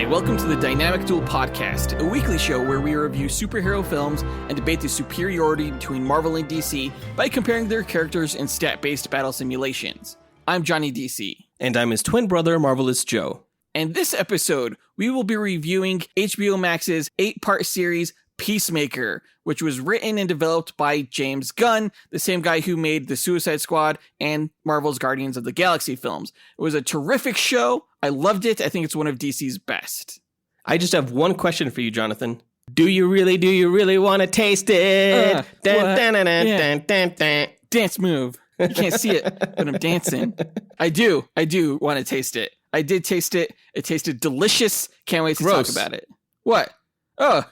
Hi, welcome to the Dynamic Duel Podcast, a weekly show where we review superhero films and debate the superiority between Marvel and DC by comparing their characters in stat-based battle simulations. I'm Johnny DC. And I'm his twin brother, Marvelous Joe. And this episode, we will be reviewing HBO Max's 8-part series, Peacemaker, which was written and developed by James Gunn, the same guy who made The Suicide Squad and Marvel's Guardians of the Galaxy films. It was a terrific show. I loved it. I think it's one of DC's best. I just have one question for you, Jonathan. Do you really want to taste it? Dance move. You can't see it, but I'm dancing. I do want to taste it. I did taste it. It tasted delicious. Can't wait to talk about it. What? Oh,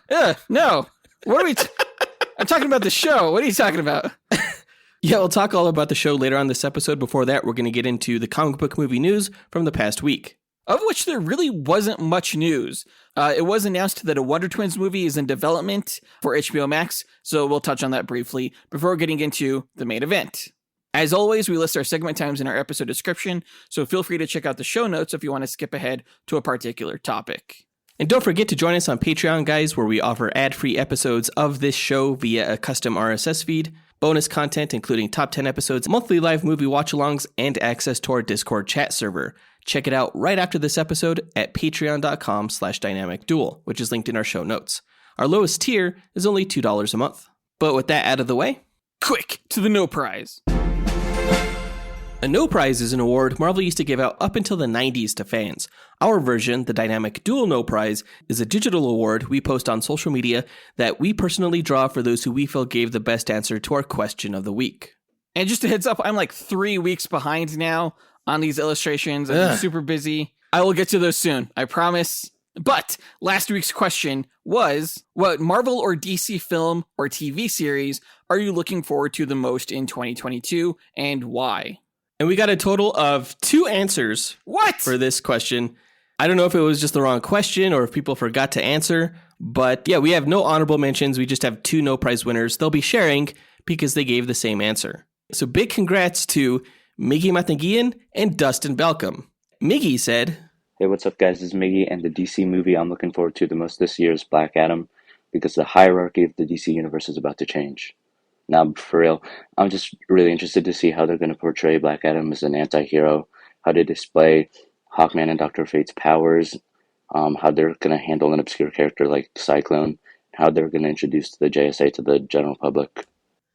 no. What are we... I'm talking about the show. What are you talking about? Yeah, we'll talk all about the show later on this episode. Before that, we're going to get into the comic book movie news from the past week. Of which there really wasn't much news. It was announced that a Wonder Twins movie is in development for HBO Max, so we'll touch on that briefly before getting into the main event. As always, we list our segment times in our episode description, so feel free to check out the show notes if you want to skip ahead to a particular topic. And don't forget to join us on Patreon, guys, where we offer ad-free episodes of this show via a custom RSS feed, bonus content including top 10 episodes, monthly live movie watch-alongs, and access to our Discord chat server. Check it out right after this episode at patreon.com/dynamicduel, which is linked in our show notes. Our lowest tier is only $2 a month. But with that out of the way, quick to the no prize. A no prize is an award Marvel used to give out up until the 90s to fans. Our version, the Dynamic Duel No Prize, is a digital award we post on social media that we personally draw for those who we feel gave the best answer to our question of the week. And just a heads up, I'm like 3 weeks behind now on these illustrations. I'm super busy. I will get to those soon, I promise. But last week's question was, what Marvel or DC film or TV series are you looking forward to the most in 2022 and why? And we got a total of 2 answers for this question. I don't know if it was just the wrong question or if people forgot to answer, but yeah, we have no honorable mentions. We just have 2 no prize winners. They'll be sharing because they gave the same answer. So big congrats to Miggy Matangian and Dustyn Balcom. Miggy said, "Hey, what's up, guys? This is Miggy, and the DC movie I'm looking forward to the most this year is Black Adam, because the hierarchy of the DC universe is about to change. Now, for real, I'm just really interested to see how they're going to portray Black Adam as an anti-hero, how to display Hawkman and Dr. Fate's powers, how they're going to handle an obscure character like Cyclone, how they're going to introduce the JSA to the general public."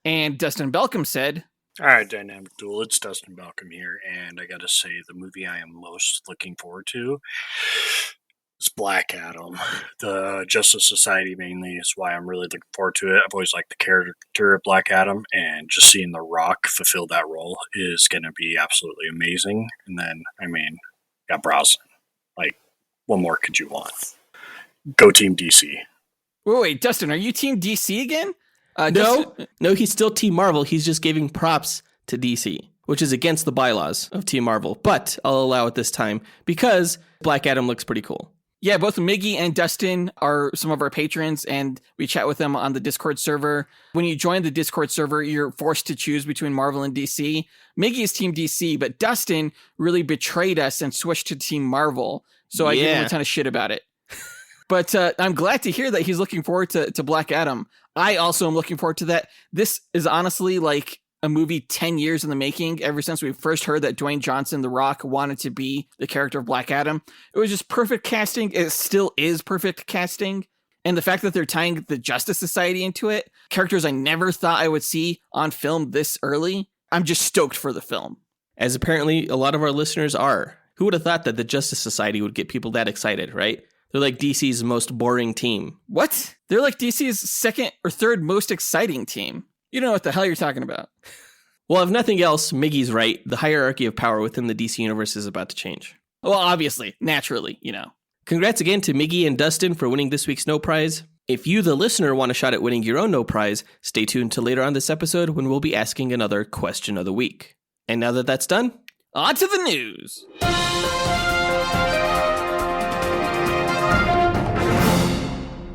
And Dustyn Balcom said, "All right, Dynamic Duel, it's Dustyn Balcom here, and I gotta say, the movie I am most looking forward to is Black Adam. The Justice Society mainly is why I'm really looking forward to it. I've always liked the character of Black Adam, and just seeing The Rock fulfill that role is gonna be absolutely amazing. And then, got Brosnan. Like, what more could you want? Go Team DC. Wait, Dustyn, are you Team DC again? No, he's still Team Marvel. He's just giving props to DC, which is against the bylaws of Team Marvel. But I'll allow it this time because Black Adam looks pretty cool. Yeah, both Miggy and Dustyn are some of our patrons, and we chat with them on the Discord server. When you join the Discord server, you're forced to choose between Marvel and DC. Miggy is Team DC, but Dustyn really betrayed us and switched to Team Marvel. So I give him a ton of shit about it. But I'm glad to hear that he's looking forward to Black Adam. I also am looking forward to that. This is honestly like a movie 10 years in the making, ever since we first heard that Dwayne Johnson, The Rock, wanted to be the character of Black Adam. It was just perfect casting. It still is perfect casting. And the fact that they're tying the Justice Society into it, characters I never thought I would see on film this early, I'm just stoked for the film. As apparently a lot of our listeners are. Who would have thought that the Justice Society would get people that excited, right? They're like DC's most boring team. What? They're like DC's second or third most exciting team. You don't know what the hell you're talking about. Well, if nothing else, Miggy's right. The hierarchy of power within the DC universe is about to change. Well, obviously, naturally, you know. Congrats again to Miggy and Dustyn for winning this week's No Prize. If you, the listener, want a shot at winning your own No Prize, stay tuned to later on this episode when we'll be asking another question of the week. And now that that's done, on to the news.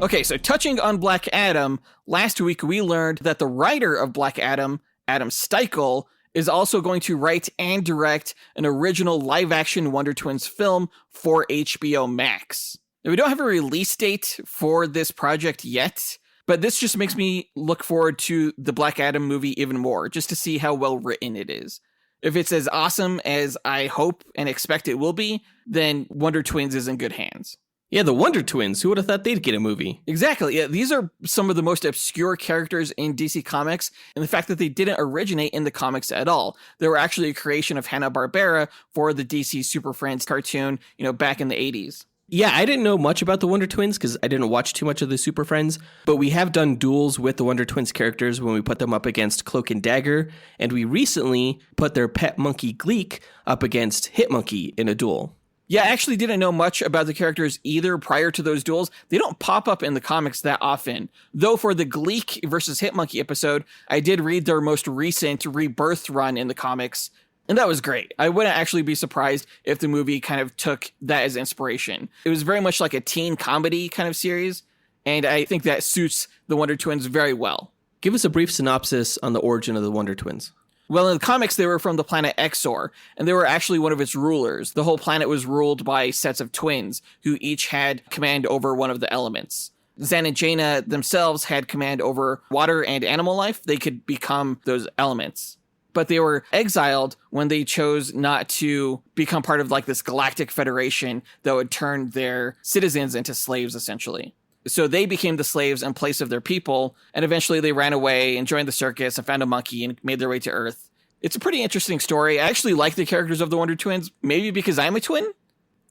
Okay, so touching on Black Adam, last week we learned that the writer of Black Adam, Adam Sztykiel, is also going to write and direct an original live-action Wonder Twins film for HBO Max. We don't have a release date for this project yet, but this just makes me look forward to the Black Adam movie even more, just to see how well written it is. If it's as awesome as I hope and expect it will be, then Wonder Twins is in good hands. Yeah, the Wonder Twins. Who would have thought they'd get a movie? Exactly. Yeah, these are some of the most obscure characters in DC Comics, and the fact that they didn't originate in the comics at all. They were actually a creation of Hanna-Barbera for the DC Super Friends cartoon, back in the 80s. Yeah, I didn't know much about the Wonder Twins because I didn't watch too much of the Super Friends, but we have done duels with the Wonder Twins characters when we put them up against Cloak and Dagger, and we recently put their pet monkey Gleek up against Hitmonkey in a duel. Yeah, I actually didn't know much about the characters either prior to those duels. They don't pop up in the comics that often. Though for the Gleek versus Hitmonkey episode, I did read their most recent Rebirth run in the comics, and that was great. I wouldn't actually be surprised if the movie kind of took that as inspiration. It was very much like a teen comedy kind of series, and I think that suits the Wonder Twins very well. Give us a brief synopsis on the origin of the Wonder Twins. Well, in the comics, they were from the planet Exor, and they were actually one of its rulers. The whole planet was ruled by sets of twins, who each had command over one of the elements. Zan and Jaina themselves had command over water and animal life. They could become those elements. But they were exiled when they chose not to become part of like this galactic federation that would turn their citizens into slaves, essentially. So they became the slaves in place of their people, and eventually they ran away and joined the circus and found a monkey and made their way to Earth. It's a pretty interesting story. I actually like the characters of the Wonder Twins, maybe because I'm a twin.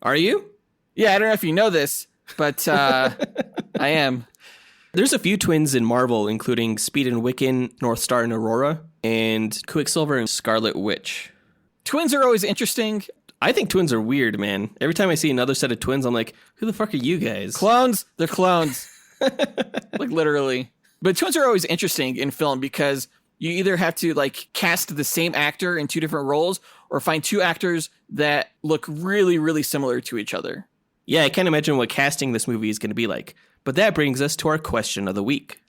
Are you? Yeah, I don't know if you know this, but I am. There's a few twins in Marvel, including Speed and Wiccan, Northstar and Aurora, and Quicksilver and Scarlet Witch. Twins are always interesting. I think twins are weird, man. Every time I see another set of twins, I'm like, who the fuck are you guys? Clones? They're clones. Like, literally. But twins are always interesting in film because you either have to, like, cast the same actor in two different roles or find two actors that look really, really similar to each other. Yeah, I can't imagine what casting this movie is going to be like. But that brings us to our question of the week.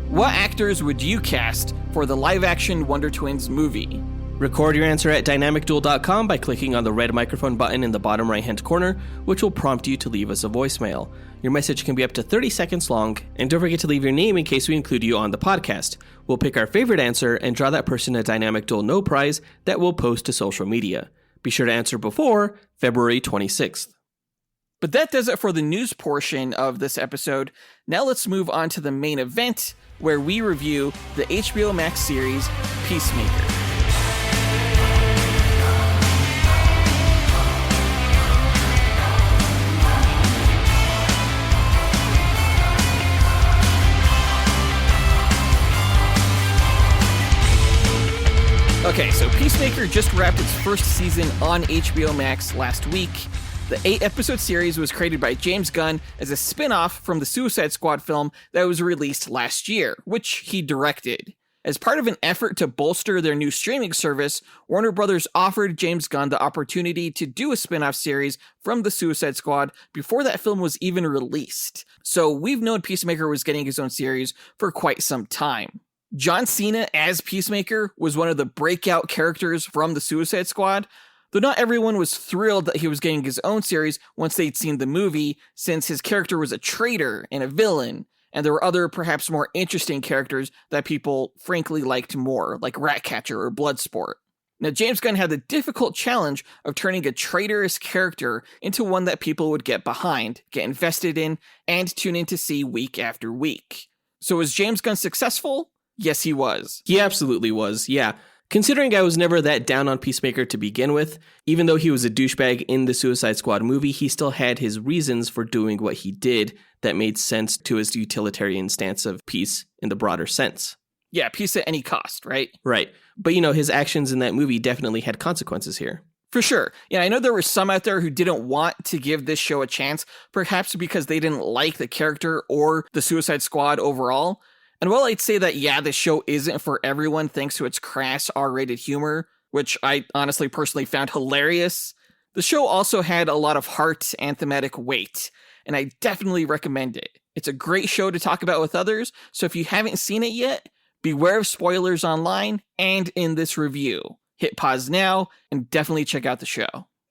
What actors would you cast for the live-action Wonder Twins movie? Record your answer at dynamicduel.com by clicking on the red microphone button in the bottom right-hand corner, which will prompt you to leave us a voicemail. Your message can be up to 30 seconds long, and don't forget to leave your name in case we include you on the podcast. We'll pick our favorite answer and draw that person a Dynamic Duel No Prize that we'll post to social media. Be sure to answer before February 26th. But that does it for the news portion of this episode. Now let's move on to the main event, where we review the HBO Max series Peacemaker. Okay, so Peacemaker just wrapped its first season on HBO Max last week. The 8-episode series was created by James Gunn as a spin-off from the Suicide Squad film that was released last year, which he directed. As part of an effort to bolster their new streaming service, Warner Brothers offered James Gunn the opportunity to do a spin-off series from the Suicide Squad before that film was even released. So we've known Peacemaker was getting his own series for quite some time. John Cena as Peacemaker was one of the breakout characters from the Suicide Squad, though not everyone was thrilled that he was getting his own series once they'd seen the movie, since his character was a traitor and a villain, and there were other perhaps more interesting characters that people frankly liked more, like Ratcatcher or Bloodsport. Now, James Gunn had the difficult challenge of turning a traitorous character into one that people would get behind, get invested in, and tune in to see week after week. So was James Gunn successful? Yes, he was. He absolutely was, yeah. Considering I was never that down on Peacemaker to begin with, even though he was a douchebag in the Suicide Squad movie, he still had his reasons for doing what he did that made sense to his utilitarian stance of peace in the broader sense. Yeah, peace at any cost, right? Right. But, his actions in that movie definitely had consequences here. For sure. Yeah, I know there were some out there who didn't want to give this show a chance, perhaps because they didn't like the character or the Suicide Squad overall. And while I'd say that, yeah, the show isn't for everyone thanks to its crass R-rated humor, which I honestly personally found hilarious, the show also had a lot of heart and thematic weight, and I definitely recommend it. It's a great show to talk about with others, so if you haven't seen it yet, beware of spoilers online and in this review. Hit pause now and definitely check out the show.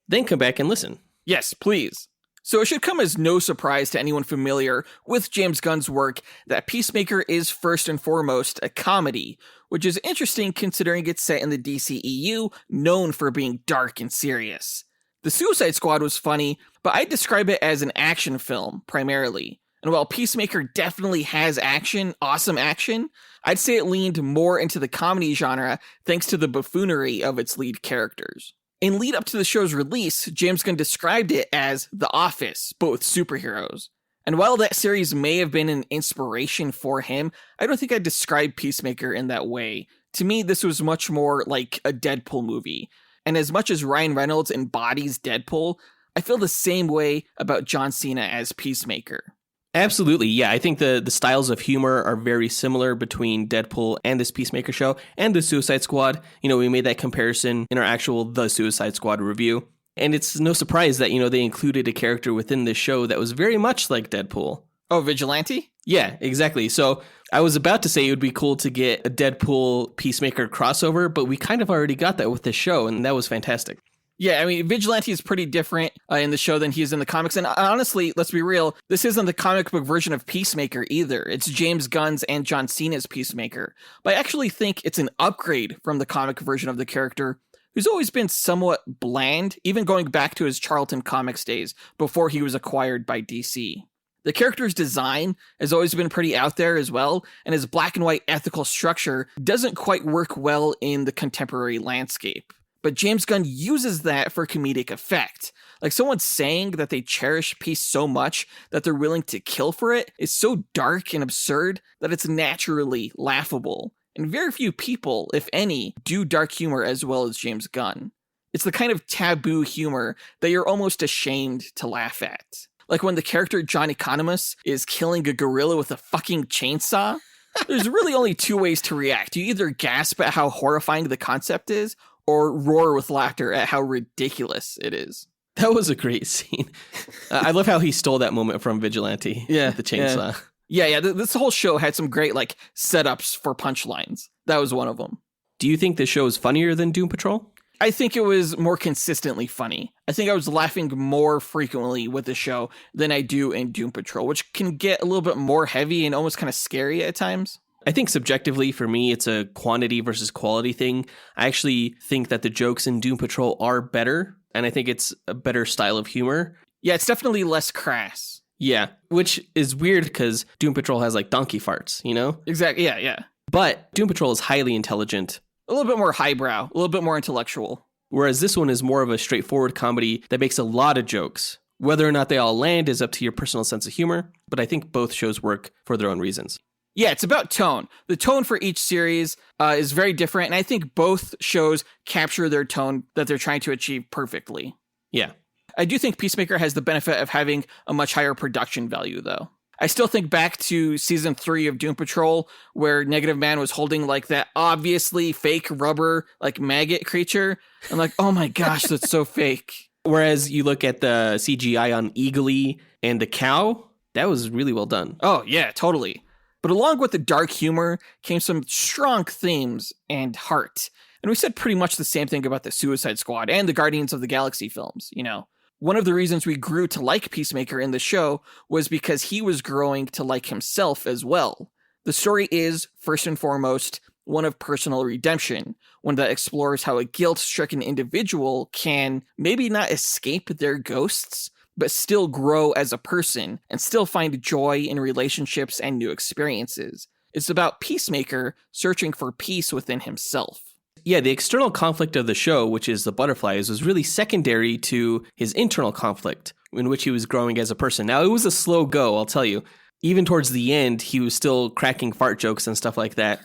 then come back and listen. Yes, please. So it should come as no surprise to anyone familiar with James Gunn's work that Peacemaker is first and foremost a comedy, which is interesting considering it's set in the DCEU, known for being dark and serious. The Suicide Squad was funny, but I'd describe it as an action film, primarily. And while Peacemaker definitely has action, awesome action, I'd say it leaned more into the comedy genre thanks to the buffoonery of its lead characters. In lead up to the show's release, James Gunn described it as The Office, but with superheroes. And while that series may have been an inspiration for him, I don't think I'd describe Peacemaker in that way. To me, this was much more like a Deadpool movie. And as much as Ryan Reynolds embodies Deadpool, I feel the same way about John Cena as Peacemaker. Absolutely, yeah. I think the styles of humor are very similar between Deadpool and this Peacemaker show and the Suicide Squad. You know, we made that comparison in our actual The Suicide Squad review. And it's no surprise that, you know, they included a character within this show that was very much like Deadpool. Oh, Vigilante? Yeah, exactly. So I was about to say it would be cool to get a Deadpool Peacemaker crossover, but we kind of already got that with this show, and that was fantastic. Yeah, I mean, Vigilante is pretty different in the show than he is in the comics. And honestly, let's be real, this isn't the comic book version of Peacemaker either. It's James Gunn's and John Cena's Peacemaker. But I actually think it's an upgrade from the comic version of the character, who's always been somewhat bland, even going back to his Charlton Comics days before he was acquired by DC. The character's design has always been pretty out there as well, and his black and white ethical structure doesn't quite work well in the contemporary landscape. But James Gunn uses that for comedic effect. Like, someone saying that they cherish peace so much that they're willing to kill for it is so dark and absurd that it's naturally laughable. And very few people, if any, do dark humor as well as James Gunn. It's the kind of taboo humor that you're almost ashamed to laugh at. Like when the character John Economos is killing a gorilla with a fucking chainsaw. There's really only two ways to react. You either gasp at how horrifying the concept is, or roar with laughter at how ridiculous it is. That was a great scene. I love how he stole that moment from Vigilante. Yeah, the chainsaw. Yeah. This whole show had some great setups for punchlines. That was one of them. Do you think this show is funnier than Doom Patrol? I think it was more consistently funny. I think I was laughing more frequently with the show than I do in Doom Patrol, which can get a little bit more heavy and almost kind of scary at times. I think subjectively, for me, it's a quantity versus quality thing. I actually think that the jokes in Doom Patrol are better, and I think it's a better style of humor. Yeah, it's definitely less crass. Yeah, which is weird because Doom Patrol has donkey farts, you know? Exactly, yeah. But Doom Patrol is highly intelligent. A little bit more highbrow, a little bit more intellectual. Whereas this one is more of a straightforward comedy that makes a lot of jokes. Whether or not they all land is up to your personal sense of humor, but I think both shows work for their own reasons. Yeah, it's about tone. The tone for each series is very different, and I think both shows capture their tone that they're trying to achieve perfectly. Yeah. I do think Peacemaker has the benefit of having a much higher production value, though. I still think back to season 3 of Doom Patrol, where Negative Man was holding that obviously fake rubber maggot creature. I'm like, oh my gosh, that's so fake. Whereas you look at the CGI on Eagly and the cow, that was really well done. Oh yeah, totally. But along with the dark humor came some strong themes and heart. And we said pretty much the same thing about the Suicide Squad and the Guardians of the Galaxy films, you know. One of the reasons we grew to like Peacemaker in the show was because he was growing to like himself as well. The story is, first and foremost, one of personal redemption, one that explores how a guilt-stricken individual can maybe not escape their ghosts, but still grow as a person and still find joy in relationships and new experiences. It's about Peacemaker searching for peace within himself. Yeah, the external conflict of the show, which is the butterflies, was really secondary to his internal conflict, in which he was growing as a person. Now, it was a slow go, I'll tell you. Even towards the end, he was still cracking fart jokes and stuff like that.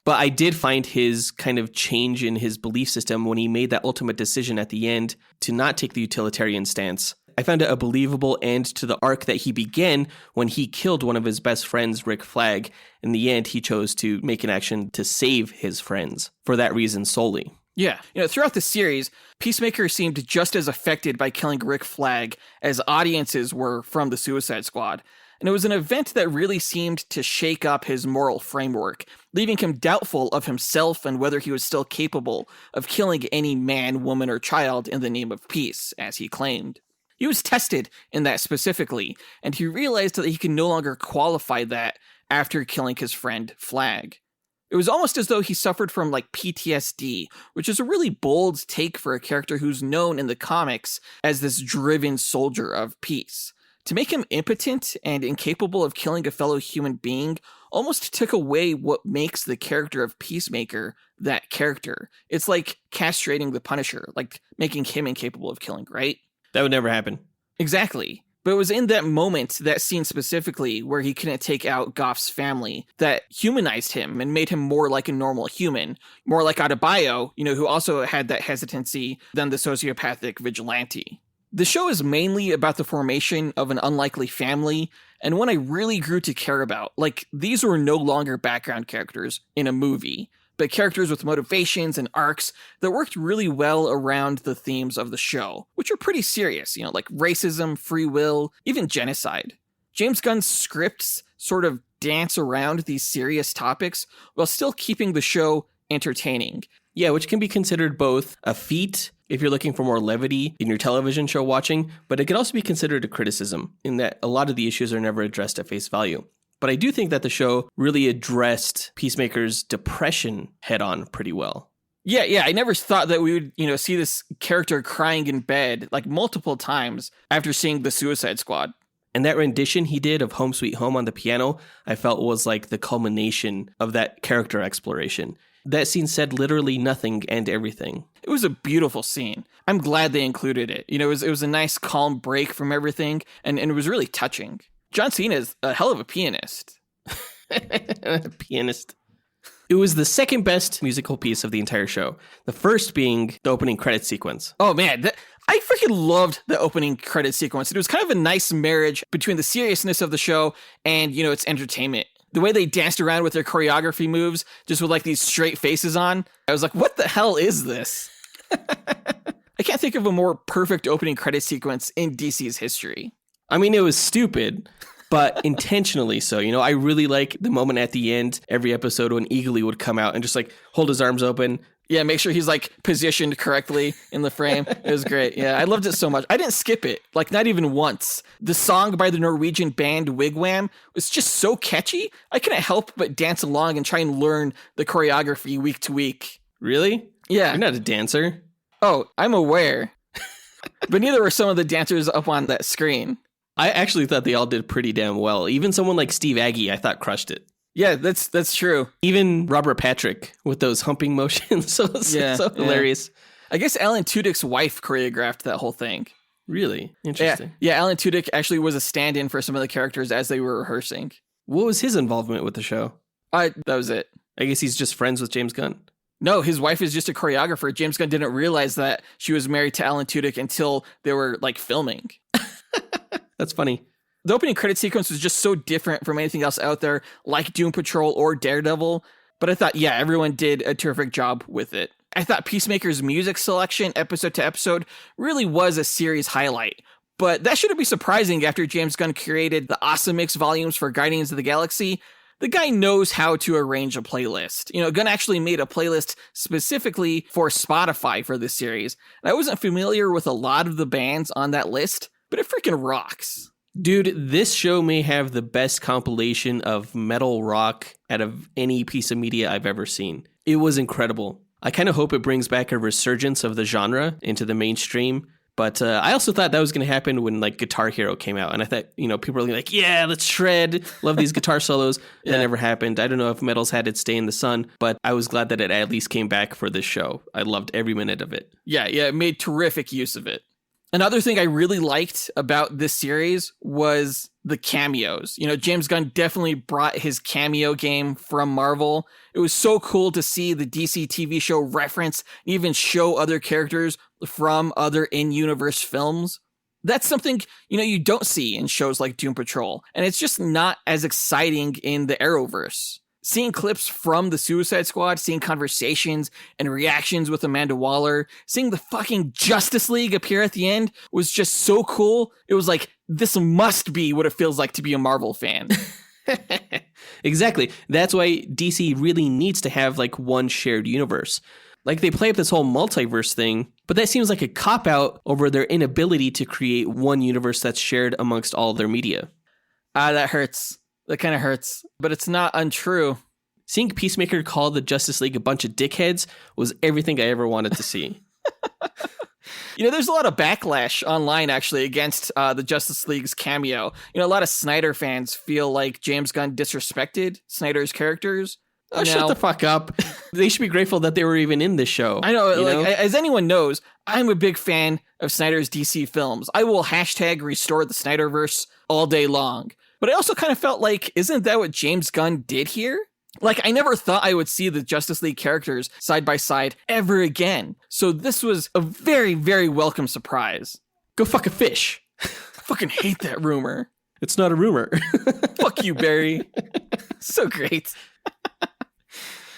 But I did find his kind of change in his belief system when he made that ultimate decision at the end to not take the utilitarian stance. I found it a believable end to the arc that he began when he killed one of his best friends, Rick Flag. In the end, he chose to make an action to save his friends for that reason solely. Yeah, throughout the series, Peacemaker seemed just as affected by killing Rick Flag as audiences were from the Suicide Squad. and it was an event that really seemed to shake up his moral framework, leaving him doubtful of himself and whether he was still capable of killing any man, woman, or child in the name of peace, as he claimed. He was tested in that specifically, and he realized that he could no longer qualify that after killing his friend Flag. It was almost as though he suffered from PTSD, which is a really bold take for a character who's known in the comics as this driven soldier of peace. To make him impotent and incapable of killing a fellow human being almost took away what makes the character of Peacemaker that character. It's like castrating the Punisher, like making him incapable of killing, right? That would never happen. Exactly. But it was in that moment, that scene specifically, where he couldn't take out Goff's family, that humanized him and made him more like a normal human, more like Adebayo, who also had that hesitancy than the sociopathic vigilante. The show is mainly about the formation of an unlikely family, and one I really grew to care about. These were no longer background characters in a movie, but characters with motivations and arcs that worked really well around the themes of the show, which are pretty serious, like racism, free will, even genocide. James Gunn's scripts sort of dance around these serious topics while still keeping the show entertaining. Yeah, which can be considered both a feat if you're looking for more levity in your television show watching, but it can also be considered a criticism in that a lot of the issues are never addressed at face value. But I do think that the show really addressed Peacemaker's depression head on pretty well. Yeah, I never thought that we would, see this character crying in bed multiple times after seeing The Suicide Squad. And that rendition he did of Home Sweet Home on the piano, I felt was the culmination of that character exploration. That scene said literally nothing and everything. It was a beautiful scene. I'm glad they included it. It was a nice calm break from everything, and it was really touching. John Cena is a hell of a pianist. Pianist. It was the second best musical piece of the entire show. The first being the opening credit sequence. Oh man, I freaking loved the opening credit sequence. It was kind of a nice marriage between the seriousness of the show and, its entertainment. The way they danced around with their choreography moves, just with these straight faces on. I was like, what the hell is this? I can't think of a more perfect opening credit sequence in DC's history. I mean, it was stupid, but intentionally so. I really like the moment at the end, every episode when Eagly would come out and just hold his arms open. Yeah, make sure he's positioned correctly in the frame. It was great. Yeah, I loved it so much. I didn't skip it, not even once. The song by the Norwegian band Wigwam was just so catchy. I couldn't help but dance along and try and learn the choreography week to week. Really? Yeah. You're not a dancer. Oh, I'm aware. But neither were some of the dancers up on that screen. I actually thought they all did pretty damn well. Even someone like Steve Agee, I thought crushed it. Yeah, that's true. Even Robert Patrick with those humping motions. So hilarious. I guess Alan Tudyk's wife choreographed that whole thing. Really? Interesting. Yeah, Alan Tudyk actually was a stand-in for some of the characters as they were rehearsing. What was his involvement with the show? That was it. I guess he's just friends with James Gunn. No, his wife is just a choreographer. James Gunn didn't realize that she was married to Alan Tudyk until they were filming. That's funny. The opening credit sequence was just so different from anything else out there, like Doom Patrol or Daredevil. But I thought, yeah, everyone did a terrific job with it. I thought Peacemaker's music selection, episode to episode, really was a series highlight. But that shouldn't be surprising after James Gunn created the Awesome Mix volumes for Guardians of the Galaxy. The guy knows how to arrange a playlist. Gunn actually made a playlist specifically for Spotify for this series. And I wasn't familiar with a lot of the bands on that list, but it freaking rocks. Dude, this show may have the best compilation of metal rock out of any piece of media I've ever seen. It was incredible. I kind of hope it brings back a resurgence of the genre into the mainstream. But I also thought that was going to happen when Guitar Hero came out. And I thought, people were like, yeah, let's shred. Love these guitar solos. Yeah. That never happened. I don't know if metal's had its day in the sun, but I was glad that it at least came back for this show. I loved every minute of it. Yeah, it made terrific use of it. Another thing I really liked about this series was the cameos. James Gunn definitely brought his cameo game from Marvel. It was so cool to see the DC TV show reference and even show other characters from other in-universe films. That's something, you don't see in shows like Doom Patrol. And it's just not as exciting in the Arrowverse. Seeing clips from the Suicide Squad, seeing conversations and reactions with Amanda Waller, seeing the fucking Justice League appear at the end was just so cool. It was like, this must be what it feels like to be a Marvel fan. Exactly. That's why DC really needs to have like one shared universe. Like they play up this whole multiverse thing, but that seems like a cop-out over their inability to create one universe that's shared amongst all their media. That hurts. That kind of hurts, but it's not untrue. Seeing Peacemaker call the Justice League a bunch of dickheads was everything I ever wanted to see. There's a lot of backlash online, actually, against the Justice League's cameo. A lot of Snyder fans feel like James Gunn disrespected Snyder's characters. Oh, shut the fuck up. They should be grateful that they were even in this show. I know, as anyone knows, I'm a big fan of Snyder's DC films. I will # restore the Snyderverse all day long. But I also kind of felt like, isn't that what James Gunn did here? Like, I never thought I would see the Justice League characters side by side ever again. So this was a very, very welcome surprise. Go fuck a fish. I fucking hate that rumor. It's not a rumor. Fuck you, Barry. So great.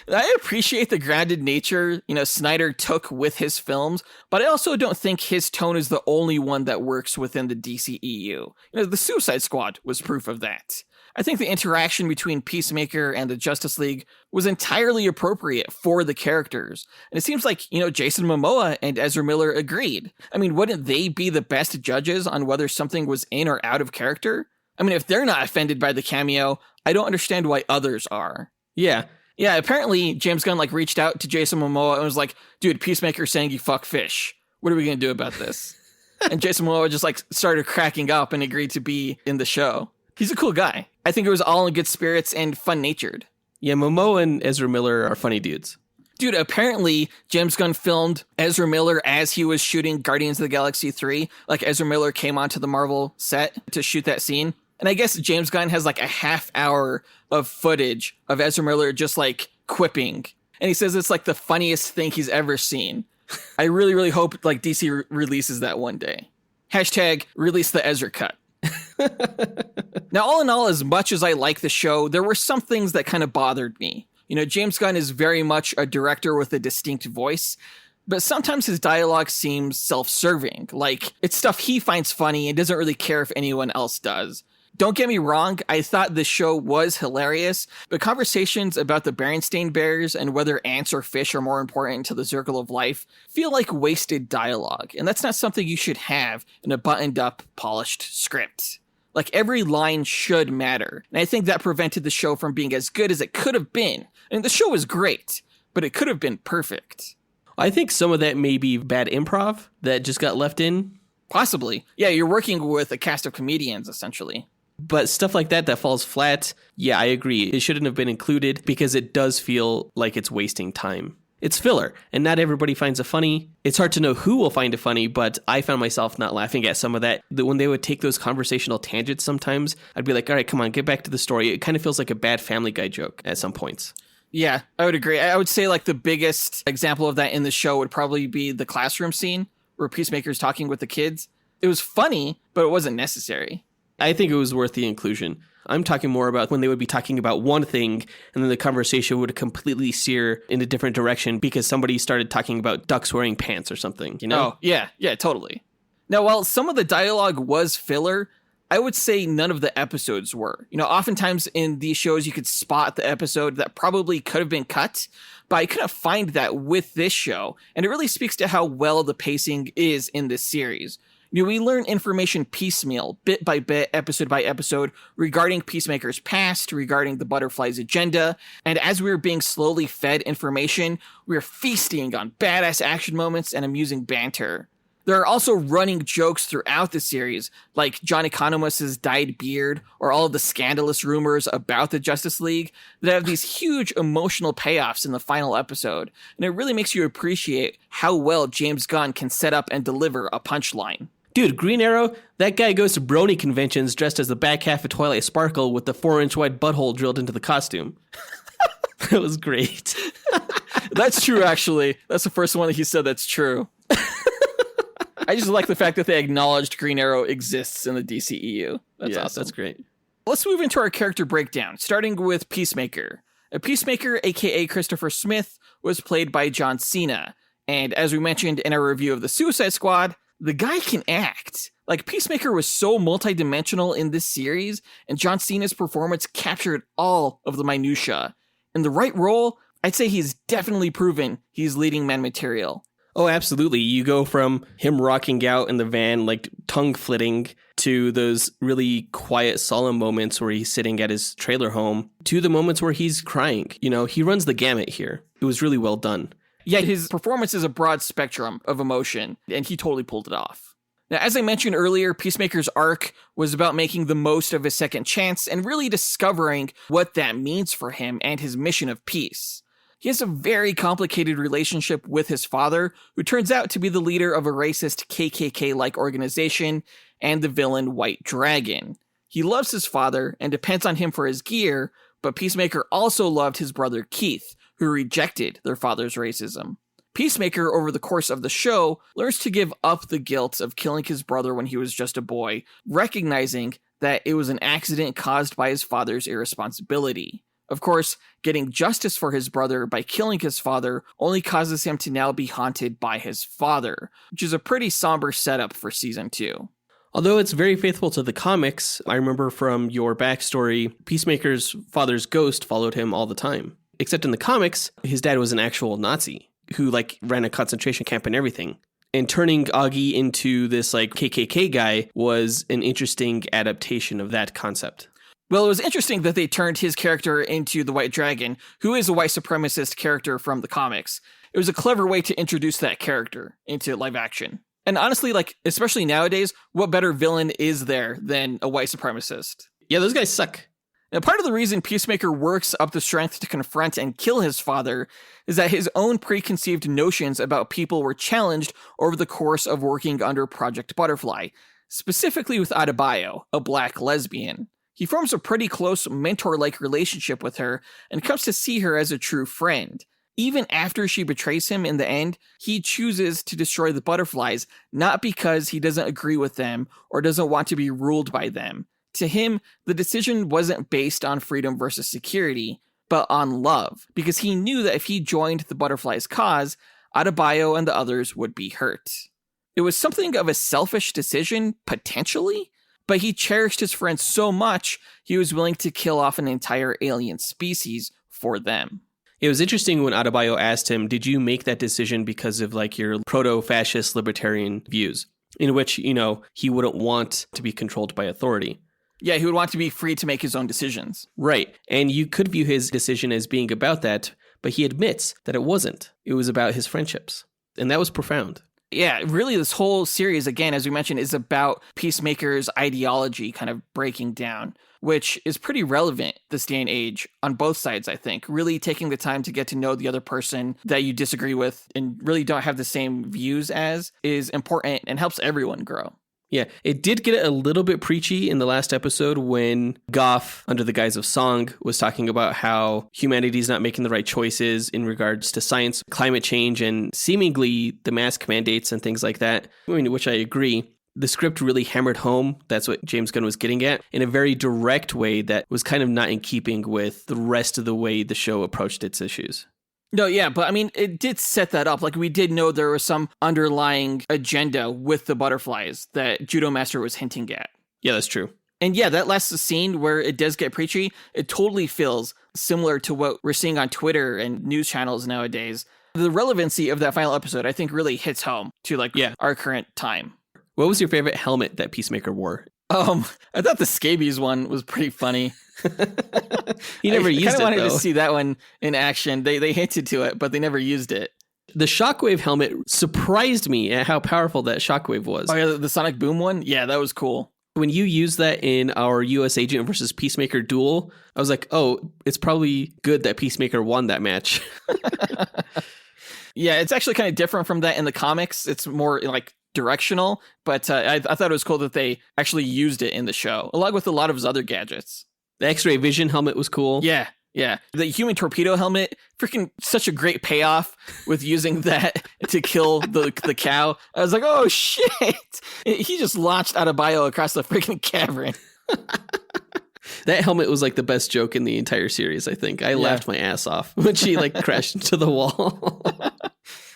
I appreciate the grounded nature, Snyder took with his films, but I also don't think his tone is the only one that works within the DCEU. The Suicide Squad was proof of that. I think the interaction between Peacemaker and the Justice League was entirely appropriate for the characters. And it seems like, Jason Momoa and Ezra Miller agreed. I mean, wouldn't they be the best judges on whether something was in or out of character? I mean, if they're not offended by the cameo, I don't understand why others are. Yeah, apparently James Gunn reached out to Jason Momoa and was like, dude, Peacemaker's saying you fuck fish. What are we going to do about this? And Jason Momoa just started cracking up and agreed to be in the show. He's a cool guy. I think it was all in good spirits and fun-natured. Yeah, Momoa and Ezra Miller are funny dudes. Dude, apparently James Gunn filmed Ezra Miller as he was shooting Guardians of the Galaxy 3. Ezra Miller came onto the Marvel set to shoot that scene. And I guess James Gunn has a half hour of footage of Ezra Miller just quipping. And he says it's the funniest thing he's ever seen. I really, really hope DC releases that one day. # release the Ezra cut. Now, all in all, as much as I like the show, there were some things that kind of bothered me. James Gunn is very much a director with a distinct voice, but sometimes his dialogue seems self-serving. It's stuff he finds funny and doesn't really care if anyone else does. Don't get me wrong, I thought the show was hilarious, but conversations about the Berenstain Bears and whether ants or fish are more important to the circle of life feel like wasted dialogue, and that's not something you should have in a buttoned-up, polished script. Every line should matter, and I think that prevented the show from being as good as it could have been. And the show was great, but it could have been perfect. I think some of that may be bad improv that just got left in. Possibly. Yeah, you're working with a cast of comedians, essentially. But stuff like that falls flat, yeah, I agree. It shouldn't have been included because it does feel like it's wasting time. It's filler, and not everybody finds it funny. It's hard to know who will find it funny, but I found myself not laughing at some of that. When they would take those conversational tangents sometimes, I'd be like, all right, come on, get back to the story. It kind of feels like a bad Family Guy joke at some points. Yeah, I would agree. I would say the biggest example of that in the show would probably be the classroom scene where Peacemaker's talking with the kids. It was funny, but it wasn't necessary. I think it was worth the inclusion. I'm talking more about when they would be talking about one thing and then the conversation would completely steer in a different direction because somebody started talking about ducks wearing pants or something, Oh, yeah, totally. Now, while some of the dialogue was filler, I would say none of the episodes were. Oftentimes in these shows, you could spot the episode that probably could have been cut, but I couldn't find that with this show. And it really speaks to how well the pacing is in this series. We learn information piecemeal, bit by bit, episode by episode, regarding Peacemaker's past, regarding the Butterfly's agenda, and as we were being slowly fed information, we were feasting on badass action moments and amusing banter. There are also running jokes throughout the series, like John Economos' dyed beard, or all of the scandalous rumors about the Justice League, that have these huge emotional payoffs in the final episode, and it really makes you appreciate how well James Gunn can set up and deliver a punchline. Dude, Green Arrow, that guy goes to brony conventions dressed as the back half of Twilight Sparkle with the 4-inch wide butthole drilled into the costume. That was great. That's true, actually. That's the first one that he said that's true. I just like the fact that they acknowledged Green Arrow exists in the DCEU. That's awesome. That's great. Let's move into our character breakdown, starting with Peacemaker. Peacemaker, aka Christopher Smith, was played by John Cena. And as we mentioned in our review of the Suicide Squad, the guy can act. Like, Peacemaker was so multidimensional in this series, and John Cena's performance captured all of the minutiae. In the right role, I'd say he's definitely proven he's leading man material. Oh, absolutely. You go from him rocking out in the van, like tongue flitting, to those really quiet, solemn moments where he's sitting at his trailer home, to the moments where he's crying. You know, he runs the gamut here. It was really well done. Yeah, his performance is a broad spectrum of emotion, and he totally pulled it off. Now, as I mentioned earlier, Peacemaker's arc was about making the most of his second chance and really discovering what that means for him and his mission of peace. He has a very complicated relationship with his father, who turns out to be the leader of a racist KKK-like organization and the villain White Dragon. He loves his father and depends on him for his gear, but Peacemaker also loved his brother Keith, who rejected their father's racism. Peacemaker, over the course of the show, learns to give up the guilt of killing his brother when he was just a boy, recognizing that it was an accident caused by his father's irresponsibility. Of course, getting justice for his brother by killing his father only causes him to now be haunted by his father, which is a pretty somber setup for Season 2. Although it's very faithful to the comics, I remember from your backstory, Peacemaker's father's ghost followed him all the time. Except in the comics, his dad was an actual Nazi who ran a concentration camp and everything. And turning Augie into this KKK guy was an interesting adaptation of that concept. Well, it was interesting that they turned his character into the White Dragon, who is a white supremacist character from the comics. It was a clever way to introduce that character into live action. And honestly, especially nowadays, what better villain is there than a white supremacist? Yeah, those guys suck. Now, part of the reason Peacemaker works up the strength to confront and kill his father is that his own preconceived notions about people were challenged over the course of working under Project Butterfly, specifically with Adebayo, a black lesbian. He forms a pretty close mentor-like relationship with her and comes to see her as a true friend. Even after she betrays him in the end, he chooses to destroy the butterflies, not because he doesn't agree with them or doesn't want to be ruled by them. To him, the decision wasn't based on freedom versus security, but on love, because he knew that if he joined the butterflies' cause, Adebayo and the others would be hurt. It was something of a selfish decision, potentially, but he cherished his friends so much, he was willing to kill off an entire alien species for them. It was interesting when Adebayo asked him, did you make that decision because of your proto-fascist libertarian views? In which, he wouldn't want to be controlled by authority. Yeah, he would want to be free to make his own decisions. Right. And you could view his decision as being about that, but he admits that it wasn't. It was about his friendships. And that was profound. Yeah, really, this whole series, again, as we mentioned, is about Peacemaker's ideology kind of breaking down, which is pretty relevant this day and age on both sides, I think. Really taking the time to get to know the other person that you disagree with and really don't have the same views as is important and helps everyone grow. Yeah, it did get a little bit preachy in the last episode when Goff, under the guise of Song, was talking about how humanity's not making the right choices in regards to science, climate change, and seemingly the mask mandates and things like that, which I agree. The script really hammered home, that's what James Gunn was getting at, in a very direct way that was kind of not in keeping with the rest of the way the show approached its issues. No, yeah, but it did set that up. We did know there was some underlying agenda with the butterflies that Judo Master was hinting at. Yeah, that's true. And yeah, that last scene where it does get preachy, it totally feels similar to what we're seeing on Twitter and news channels nowadays. The relevancy of that final episode, I think, really hits home to our current time. What was your favorite helmet that Peacemaker wore? I thought the scabies one was pretty funny. He never used it, I kind of wanted though. to see that one in action. They hinted to it, but they never used it. The Shockwave helmet surprised me at how powerful that Shockwave was. Oh, yeah, the Sonic Boom one? Yeah, that was cool. When you used that in our U.S. Agent versus Peacemaker duel, I was like, oh, it's probably good that Peacemaker won that match. Yeah, it's actually kind of different from that in the comics. It's more directional, but I thought it was cool that they actually used it in the show, along with a lot of his other gadgets. The X-ray vision helmet was cool. Yeah. The human torpedo helmet, freaking such a great payoff with using that to kill the cow. I was like, oh shit! He just launched Adebayo across the freaking cavern. That helmet was like the best joke in the entire series, I think. I laughed my ass off when she like crashed into the wall.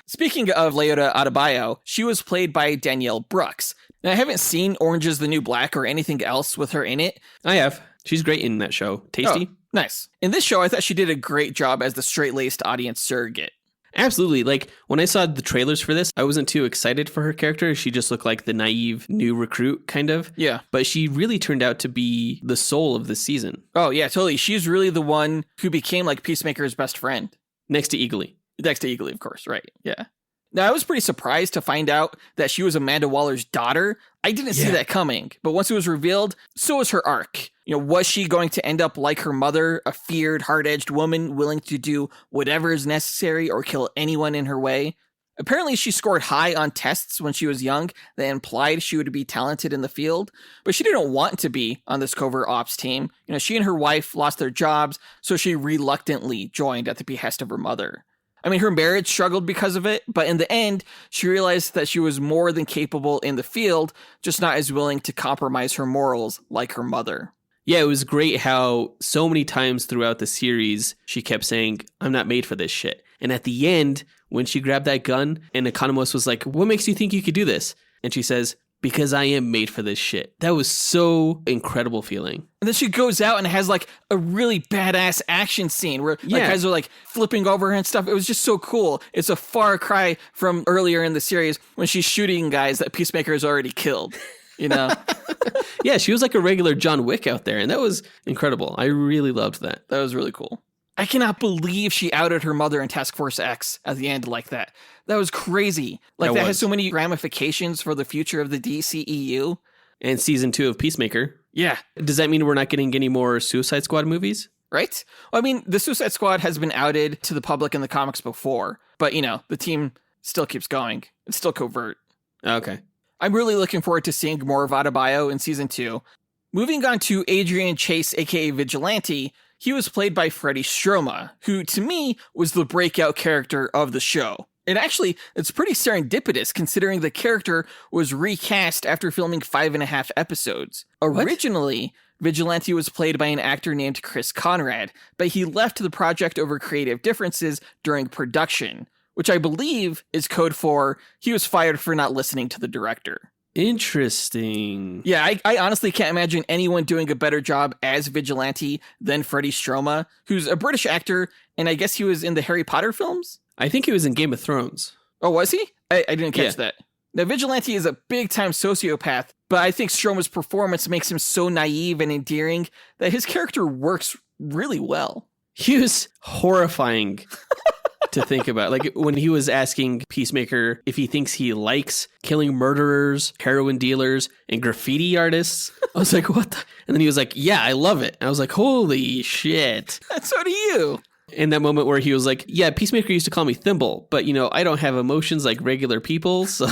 Speaking of Leota Adebayo, she was played by Danielle Brooks. Now, I haven't seen Orange is the New Black or anything else with her in it. I have. She's great in that show. Tasty. Oh, nice. In this show, I thought she did a great job as the straight-laced audience surrogate. Absolutely. Like, when I saw the trailers for this, I wasn't too excited for her character. She just looked like the naive new recruit, kind of. Yeah. But she really turned out to be the soul of the season. Oh, yeah, totally. She's really the one who became, like, Peacemaker's best friend. Next to Eagly. Next to Eagly, of course, right. Yeah. Now, I was pretty surprised to find out that she was Amanda Waller's daughter. I didn't see that coming, but once it was revealed, so was her arc. You know, was she going to end up like her mother, a feared, hard-edged woman willing to do whatever is necessary or kill anyone in her way? Apparently, she scored high on tests when she was young that implied she would be talented in the field, but she didn't want to be on this covert ops team. You know, she and her wife lost their jobs, so she reluctantly joined at the behest of her mother. I mean, her marriage struggled because of it, but in the end, she realized that she was more than capable in the field, just not as willing to compromise her morals like her mother. Yeah, it was great how so many times throughout the series, she kept saying, I'm not made for this shit. And at the end, when she grabbed that gun and Economos was like, what makes you think you could do this? And she says, because I am made for this shit. That was so incredible feeling. And then she goes out and has like a really badass action scene where like guys are like flipping over her and stuff. It was just so cool. It's a far cry from earlier in the series when she's shooting guys that Peacemaker has already killed, you know? Yeah, she was like a regular John Wick out there. And that was incredible. I really loved that. That was really cool. I cannot believe she outed her mother in Task Force X at the end like that. That was crazy. Like, that has so many ramifications for the future of the DCEU. And season 2 of Peacemaker. Yeah. Does that mean we're not getting any more Suicide Squad movies? Right? Well, I mean, the Suicide Squad has been outed to the public in the comics before. But, you know, the team still keeps going. It's still covert. Okay. I'm really looking forward to seeing more of Adebayo in season 2. Moving on to Adrian Chase, aka Vigilante, he was played by Freddie Stroma, who to me was the breakout character of the show. And actually, it's pretty serendipitous considering the character was recast after filming 5.5 episodes. Originally, Vigilante was played by an actor named Chris Conrad, but he left the project over creative differences during production, which I believe is code for he was fired for not listening to the director. Interesting. Yeah, I honestly can't imagine anyone doing a better job as Vigilante than Freddie Stroma, who's a British actor, and I guess he was in the Harry Potter films? I think he was in Game of Thrones. Oh, was he? I didn't catch that. Now, Vigilante is a big-time sociopath, but I think Stroma's performance makes him so naive and endearing that his character works really well. He was horrifying to think about. Like when he was asking Peacemaker if he thinks he likes killing murderers, heroin dealers, and graffiti artists. I was like, what the? And then he was like, yeah, I love it. And I was like, holy shit. So do you. In that moment where he was like, yeah, Peacemaker used to call me Thimble, but, you know, I don't have emotions like regular people, so...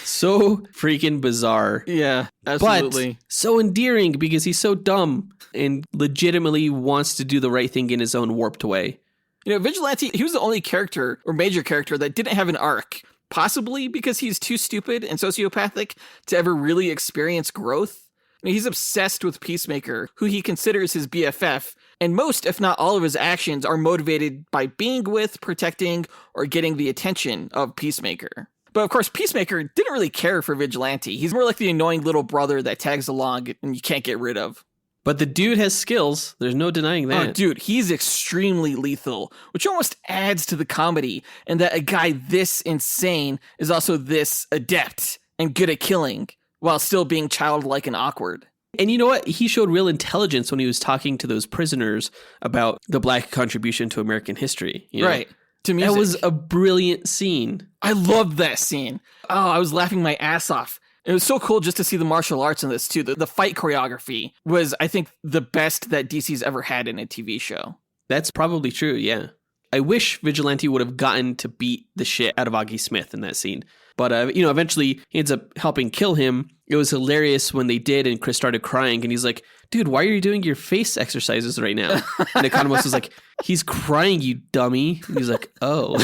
So freaking bizarre. Yeah, absolutely. But so endearing because he's so dumb and legitimately wants to do the right thing in his own warped way. You know, Vigilante, he was the only character or major character that didn't have an arc, possibly because he's too stupid and sociopathic to ever really experience growth. I mean, he's obsessed with Peacemaker, who he considers his BFF, and most, if not all of his actions are motivated by being with, protecting, or getting the attention of Peacemaker. But of course, Peacemaker didn't really care for Vigilante. He's more like the annoying little brother that tags along and you can't get rid of. But the dude has skills. There's no denying that. Oh, dude, he's extremely lethal, which almost adds to the comedy, and that a guy this insane is also this adept and good at killing, while still being childlike and awkward. And you know what? He showed real intelligence when he was talking to those prisoners about the Black contribution to American history. You know? Right. To music. That was a brilliant scene. I loved that scene. Oh, I was laughing my ass off. It was so cool just to see the martial arts in this, too. The fight choreography was, I think, the best that DC's ever had in a TV show. That's probably true, yeah. I wish Vigilante would have gotten to beat the shit out of Augie Smith in that scene. But, eventually he ends up helping kill him. It was hilarious when they did, and Chris started crying, and he's like, dude, why are you doing your face exercises right now? And Economos was like, he's crying, you dummy. And he's like, oh.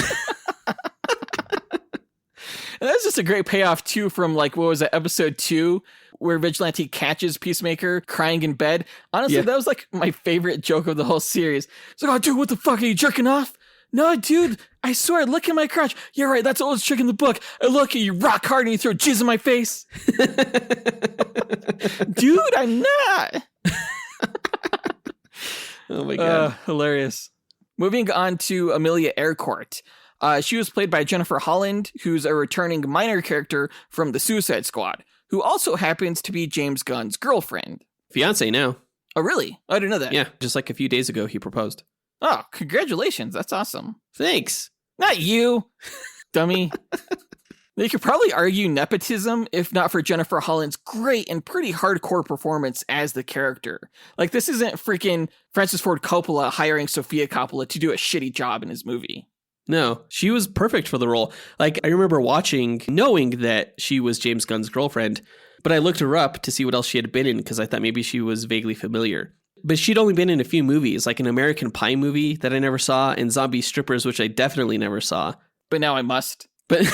And that's just a great payoff, too, from, like, what was it, episode 2, where Vigilante catches Peacemaker crying in bed. Honestly, that was like my favorite joke of the whole series. It's like, oh, dude, what the fuck? Are you jerking off? No, dude, I swear, look at my crotch. You're right, that's the oldest trick in the book. I look at you rock hard and you throw jizz in my face. Dude, I'm not. Oh my God. Hilarious. Moving on to Amelia Earhart. She was played by Jennifer Holland, who's a returning minor character from the Suicide Squad, who also happens to be James Gunn's girlfriend. Fiance now. Oh, really? I didn't know that. Yeah, just like a few days ago, he proposed. Oh, congratulations. That's awesome. Thanks. Not you, dummy. You could probably argue nepotism if not for Jennifer Holland's great and pretty hardcore performance as the character. Like, this isn't freaking Francis Ford Coppola hiring Sofia Coppola to do a shitty job in his movie. No, she was perfect for the role. Like, I remember watching, knowing that she was James Gunn's girlfriend, but I looked her up to see what else she had been in because I thought maybe she was vaguely familiar. But she'd only been in a few movies, like an American Pie movie that I never saw, and Zombie Strippers, which I definitely never saw. But now I must. But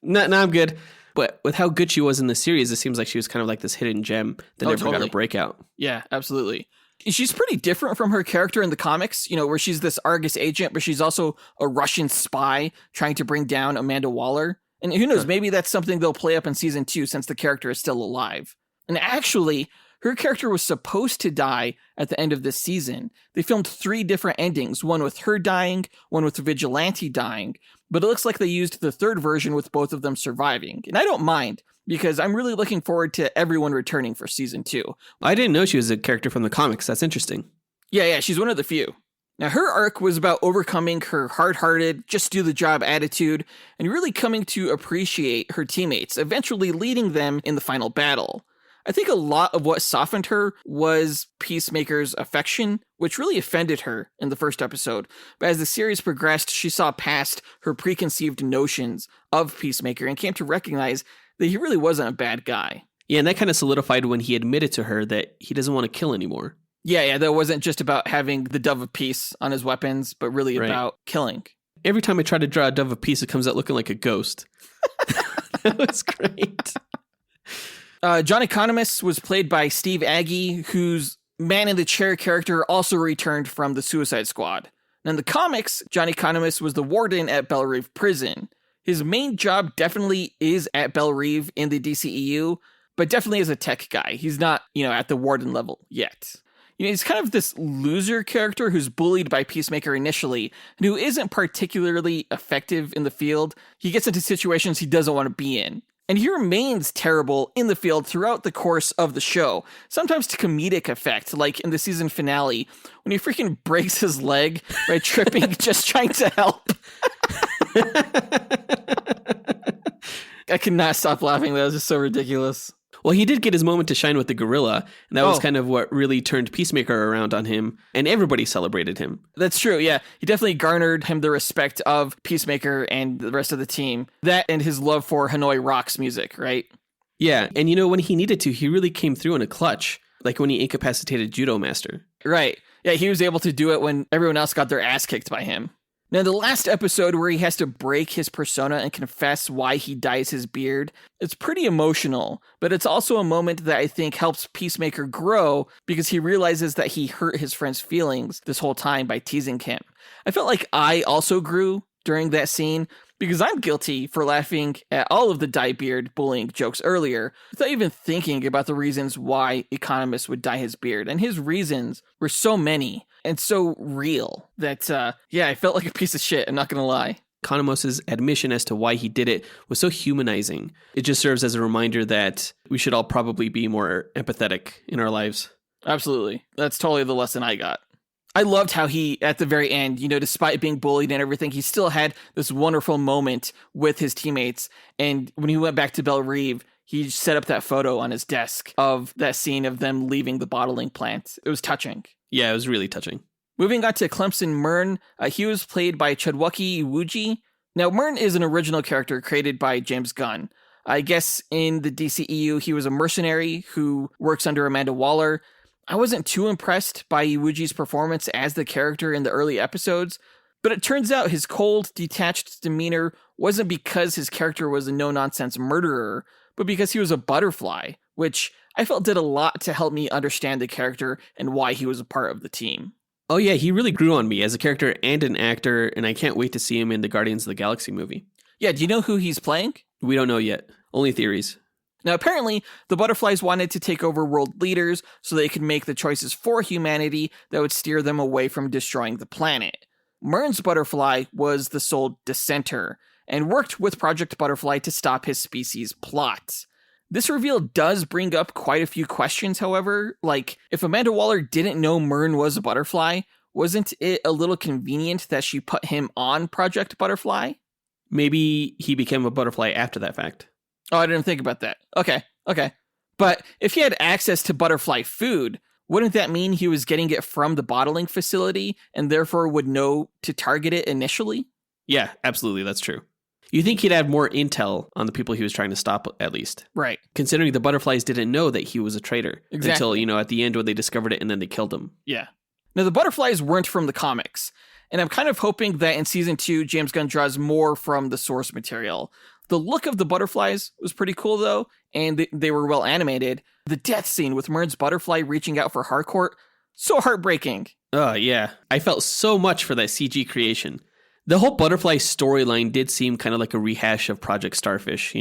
no, I'm good. But with how good she was in the series, it seems like she was kind of like this hidden gem that never got a breakout. Yeah, absolutely. She's pretty different from her character in the comics, you know, where she's this Argus agent, but she's also a Russian spy trying to bring down Amanda Waller. And who knows, maybe that's something they'll play up in season 2 since the character is still alive. And actually, her character was supposed to die at the end of this season. They filmed 3 different endings, one with her dying, one with Vigilante dying, but it looks like they used the 3rd version with both of them surviving. And I don't mind, because I'm really looking forward to everyone returning for season 2. I didn't know she was a character from the comics. That's interesting. Yeah, she's one of the few. Now, her arc was about overcoming her hard-hearted, just-do-the-job attitude, and really coming to appreciate her teammates, eventually leading them in the final battle. I think a lot of what softened her was Peacemaker's affection, which really offended her in the first episode. But as the series progressed, she saw past her preconceived notions of Peacemaker and came to recognize that he really wasn't a bad guy. Yeah, and that kind of solidified when he admitted to her that he doesn't want to kill anymore. Yeah, that wasn't just about having the Dove of Peace on his weapons, but really about killing. Every time I try to draw a Dove of Peace, it comes out looking like a ghost. That was great. John Economos was played by Steve Agee, whose man-in-the-chair character also returned from the Suicide Squad. Now, in the comics, John Economos was the warden at Belle Reve Prison. His main job definitely is at Belle Reve in the DCEU, but definitely as a tech guy. He's not, at the warden level yet. He's kind of this loser character who's bullied by Peacemaker initially, and who isn't particularly effective in the field. He gets into situations he doesn't want to be in. And he remains terrible in the field throughout the course of the show, sometimes to comedic effect, like in the season finale, when he freaking breaks his leg by tripping just trying to help. I could not stop laughing. That was just so ridiculous. Well, he did get his moment to shine with the gorilla, and that was kind of what really turned Peacemaker around on him, and everybody celebrated him. That's true, yeah. He definitely garnered him the respect of Peacemaker and the rest of the team. That and his love for Hanoi Rocks music, right? Yeah, and when he needed to, he really came through in a clutch, like when he incapacitated Judo Master. Right. Yeah, he was able to do it when everyone else got their ass kicked by him. Now, the last episode where he has to break his persona and confess why he dyes his beard, it's pretty emotional, but it's also a moment that I think helps Peacemaker grow because he realizes that he hurt his friend's feelings this whole time by teasing him. I felt like I also grew during that scene because I'm guilty for laughing at all of the dye beard bullying jokes earlier without even thinking about the reasons why Economos would dye his beard. And his reasons were so many and so real that, I felt like a piece of shit, I'm not going to lie. Economos' admission as to why he did it was so humanizing. It just serves as a reminder that we should all probably be more empathetic in our lives. Absolutely. That's totally the lesson I got. I loved how he, at the very end, despite being bullied and everything, he still had this wonderful moment with his teammates. And when he went back to Belle Reve, he set up that photo on his desk of that scene of them leaving the bottling plant. It was touching. Yeah, it was really touching. Moving on to Clemson Mern, he was played by Chudwoki Iwuji. Now, Mern is an original character created by James Gunn. I guess in the DCEU, he was a mercenary who works under Amanda Waller. I wasn't too impressed by Iwuji's performance as the character in the early episodes, but it turns out his cold, detached demeanor wasn't because his character was a no-nonsense murderer, but because he was a butterfly which I felt did a lot to help me understand the character and why he was a part of the team. Oh yeah, he really grew on me as a character and an actor, and I can't wait to see him in the Guardians of the Galaxy movie. Yeah, do you know who he's playing? We don't know yet. Only theories. Now, apparently, the Butterflies wanted to take over world leaders so they could make the choices for humanity that would steer them away from destroying the planet. Murn's Butterfly was the sole dissenter, and worked with Project Butterfly to stop his species' plot. This reveal does bring up quite a few questions, however, like, if Amanda Waller didn't know Murn was a butterfly, wasn't it a little convenient that she put him on Project Butterfly? Maybe he became a butterfly after that fact. Oh, I didn't think about that. Okay. But if he had access to butterfly food, wouldn't that mean he was getting it from the bottling facility and therefore would know to target it initially? Yeah, absolutely. That's true. You think he'd have more intel on the people he was trying to stop, at least. Right. Considering the butterflies didn't know that he was a traitor. Exactly. Until, at the end when they discovered it and then they killed him. Yeah. Now, the butterflies weren't from the comics, and I'm kind of hoping that in season 2, James Gunn draws more from the source material. The look of the butterflies was pretty cool, though, and they were well animated. The death scene with Murn's butterfly reaching out for Harcourt, so heartbreaking. Oh, yeah. I felt so much for that CG creation. The whole butterfly storyline did seem kind of like a rehash of Project Starfish,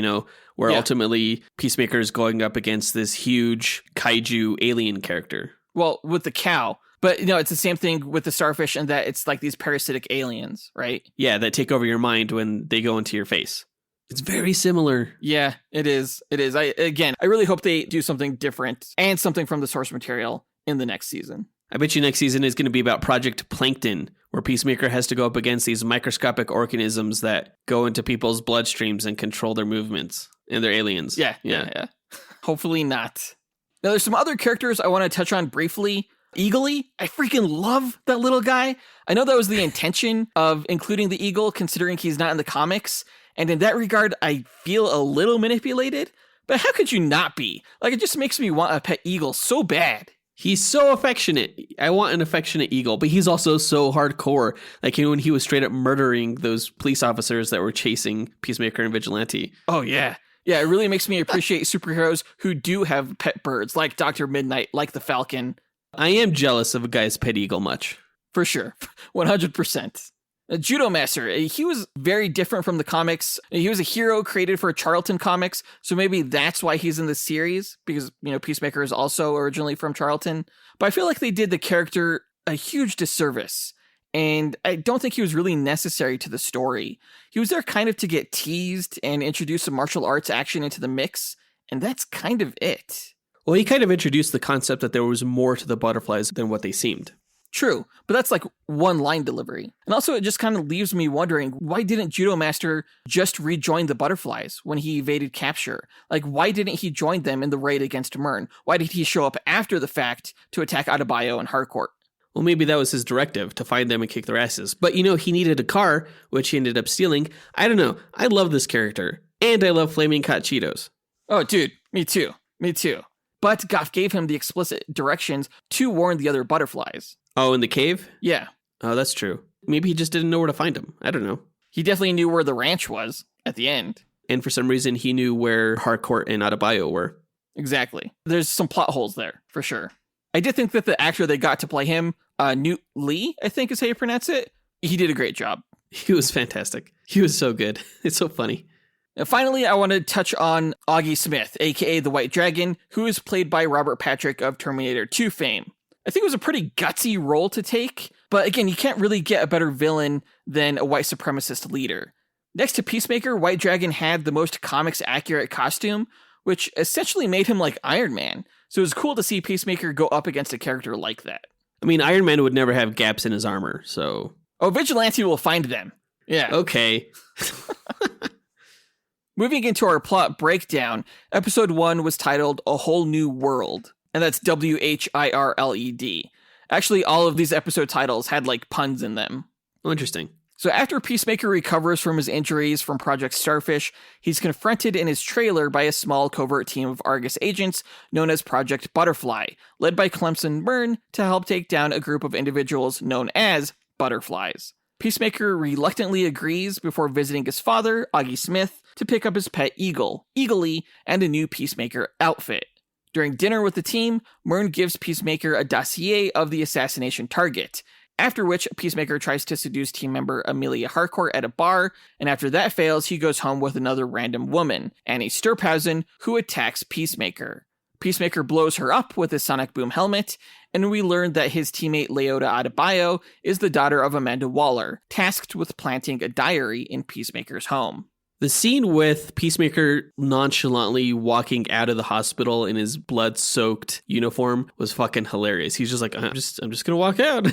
where ultimately Peacemaker is going up against this huge kaiju alien character. Well, with the cow. But, it's the same thing with the starfish in that it's like these parasitic aliens, right? Yeah, that take over your mind when they go into your face. It's very similar. Yeah, it is. I really hope they do something different and something from the source material in the next season. I bet you next season is going to be about Project Plankton, where Peacemaker has to go up against these microscopic organisms that go into people's bloodstreams and control their movements. And they're aliens. Yeah. Hopefully not. Now, there's some other characters I want to touch on briefly. Eagly, I freaking love that little guy. I know that was the intention of including the eagle, considering he's not in the comics. And in that regard, I feel a little manipulated. But how could you not be? Like, it just makes me want a pet eagle so bad. He's so affectionate. I want an affectionate eagle, but he's also so hardcore. Like when he was straight up murdering those police officers that were chasing Peacemaker and Vigilante. Oh, yeah. Yeah, it really makes me appreciate superheroes who do have pet birds, like Dr. Midnight, like the Falcon. I am jealous of a guy's pet eagle much. For sure. 100%. A Judo Master, he was very different from the comics. He was a hero created for Charlton Comics, so maybe that's why he's in the series, because, Peacemaker is also originally from Charlton. But I feel like they did the character a huge disservice, and I don't think he was really necessary to the story. He was there kind of to get teased and introduce some martial arts action into the mix, and that's kind of it. Well, he kind of introduced the concept that there was more to the butterflies than what they seemed. True, but that's like one line delivery. And also it just kind of leaves me wondering, why didn't Judo Master just rejoin the Butterflies when he evaded capture? Like, why didn't he join them in the raid against Murn? Why did he show up after the fact to attack Adebayo and Harcourt? Well, maybe that was his directive, to find them and kick their asses. But, he needed a car, which he ended up stealing. I don't know. I love this character. And I love Flaming Hot Cheetos. Oh, dude. Me too. But Goff gave him the explicit directions to warn the other Butterflies. Oh, in the cave? Yeah. Oh, that's true. Maybe he just didn't know where to find him. I don't know. He definitely knew where the ranch was at the end. And for some reason, he knew where Harcourt and Adebayo were. Exactly. There's some plot holes there, for sure. I did think that the actor they got to play him, Newt Lee, I think is how you pronounce it, he did a great job. He was fantastic. He was so good. It's so funny. And finally, I want to touch on Augie Smith, a.k.a. the White Dragon, who is played by Robert Patrick of Terminator 2 fame. I think it was a pretty gutsy role to take, but again, you can't really get a better villain than a white supremacist leader. Next to Peacemaker, White Dragon had the most comics-accurate costume, which essentially made him like Iron Man. So it was cool to see Peacemaker go up against a character like that. I mean, Iron Man would never have gaps in his armor, so... Oh, Vigilante will find them. Yeah. Okay. Moving into our plot breakdown, episode 1 was titled A Whole New World, and that's WHIRLED. Actually, all of these episode titles had like puns in them. Oh, interesting. So after Peacemaker recovers from his injuries from Project Starfish, he's confronted in his trailer by a small covert team of Argus agents known as Project Butterfly, led by Clemson Byrne to help take down a group of individuals known as Butterflies. Peacemaker reluctantly agrees before visiting his father, Augie Smith, to pick up his pet eagle, Eagly, and a new Peacemaker outfit. During dinner with the team, Myrn gives Peacemaker a dossier of the assassination target, after which Peacemaker tries to seduce team member Amelia Harcourt at a bar, and after that fails, he goes home with another random woman, Annie Sturphausen, who attacks Peacemaker. Peacemaker blows her up with his sonic boom helmet, and we learn that his teammate Leota Adebayo is the daughter of Amanda Waller, tasked with planting a diary in Peacemaker's home. The scene with Peacemaker nonchalantly walking out of the hospital in his blood-soaked uniform was fucking hilarious. He's just like, I'm just gonna walk out.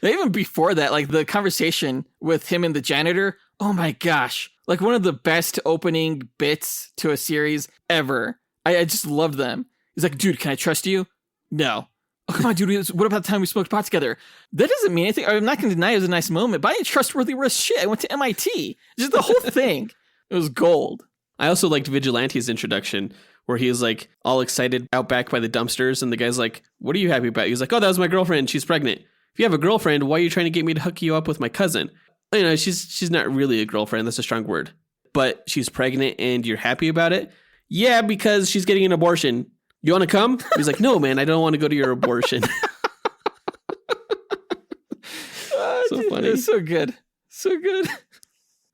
Even before that, like the conversation with him and the janitor, oh my gosh, like one of the best opening bits to a series ever. I just loved them. He's like, dude, can I trust you? No. Oh, come on, dude. What about the time we smoked pot together? That doesn't mean anything. I'm not going to deny it was a nice moment, but I ain't trustworthy worth shit. I went to MIT. Just the whole thing. It was gold. I also liked Vigilante's introduction, where he was like all excited out back by the dumpsters, and the guy's like, what are you happy about? He's like, oh, that was my girlfriend. She's pregnant. If you have a girlfriend, why are you trying to get me to hook you up with my cousin? You know, she's not really a girlfriend. That's a strong word. But she's pregnant and you're happy about it? Yeah, because she's getting an abortion. You want to come? He's like, no, man, I don't want to go to your abortion. So dude, funny. It's so good. So good.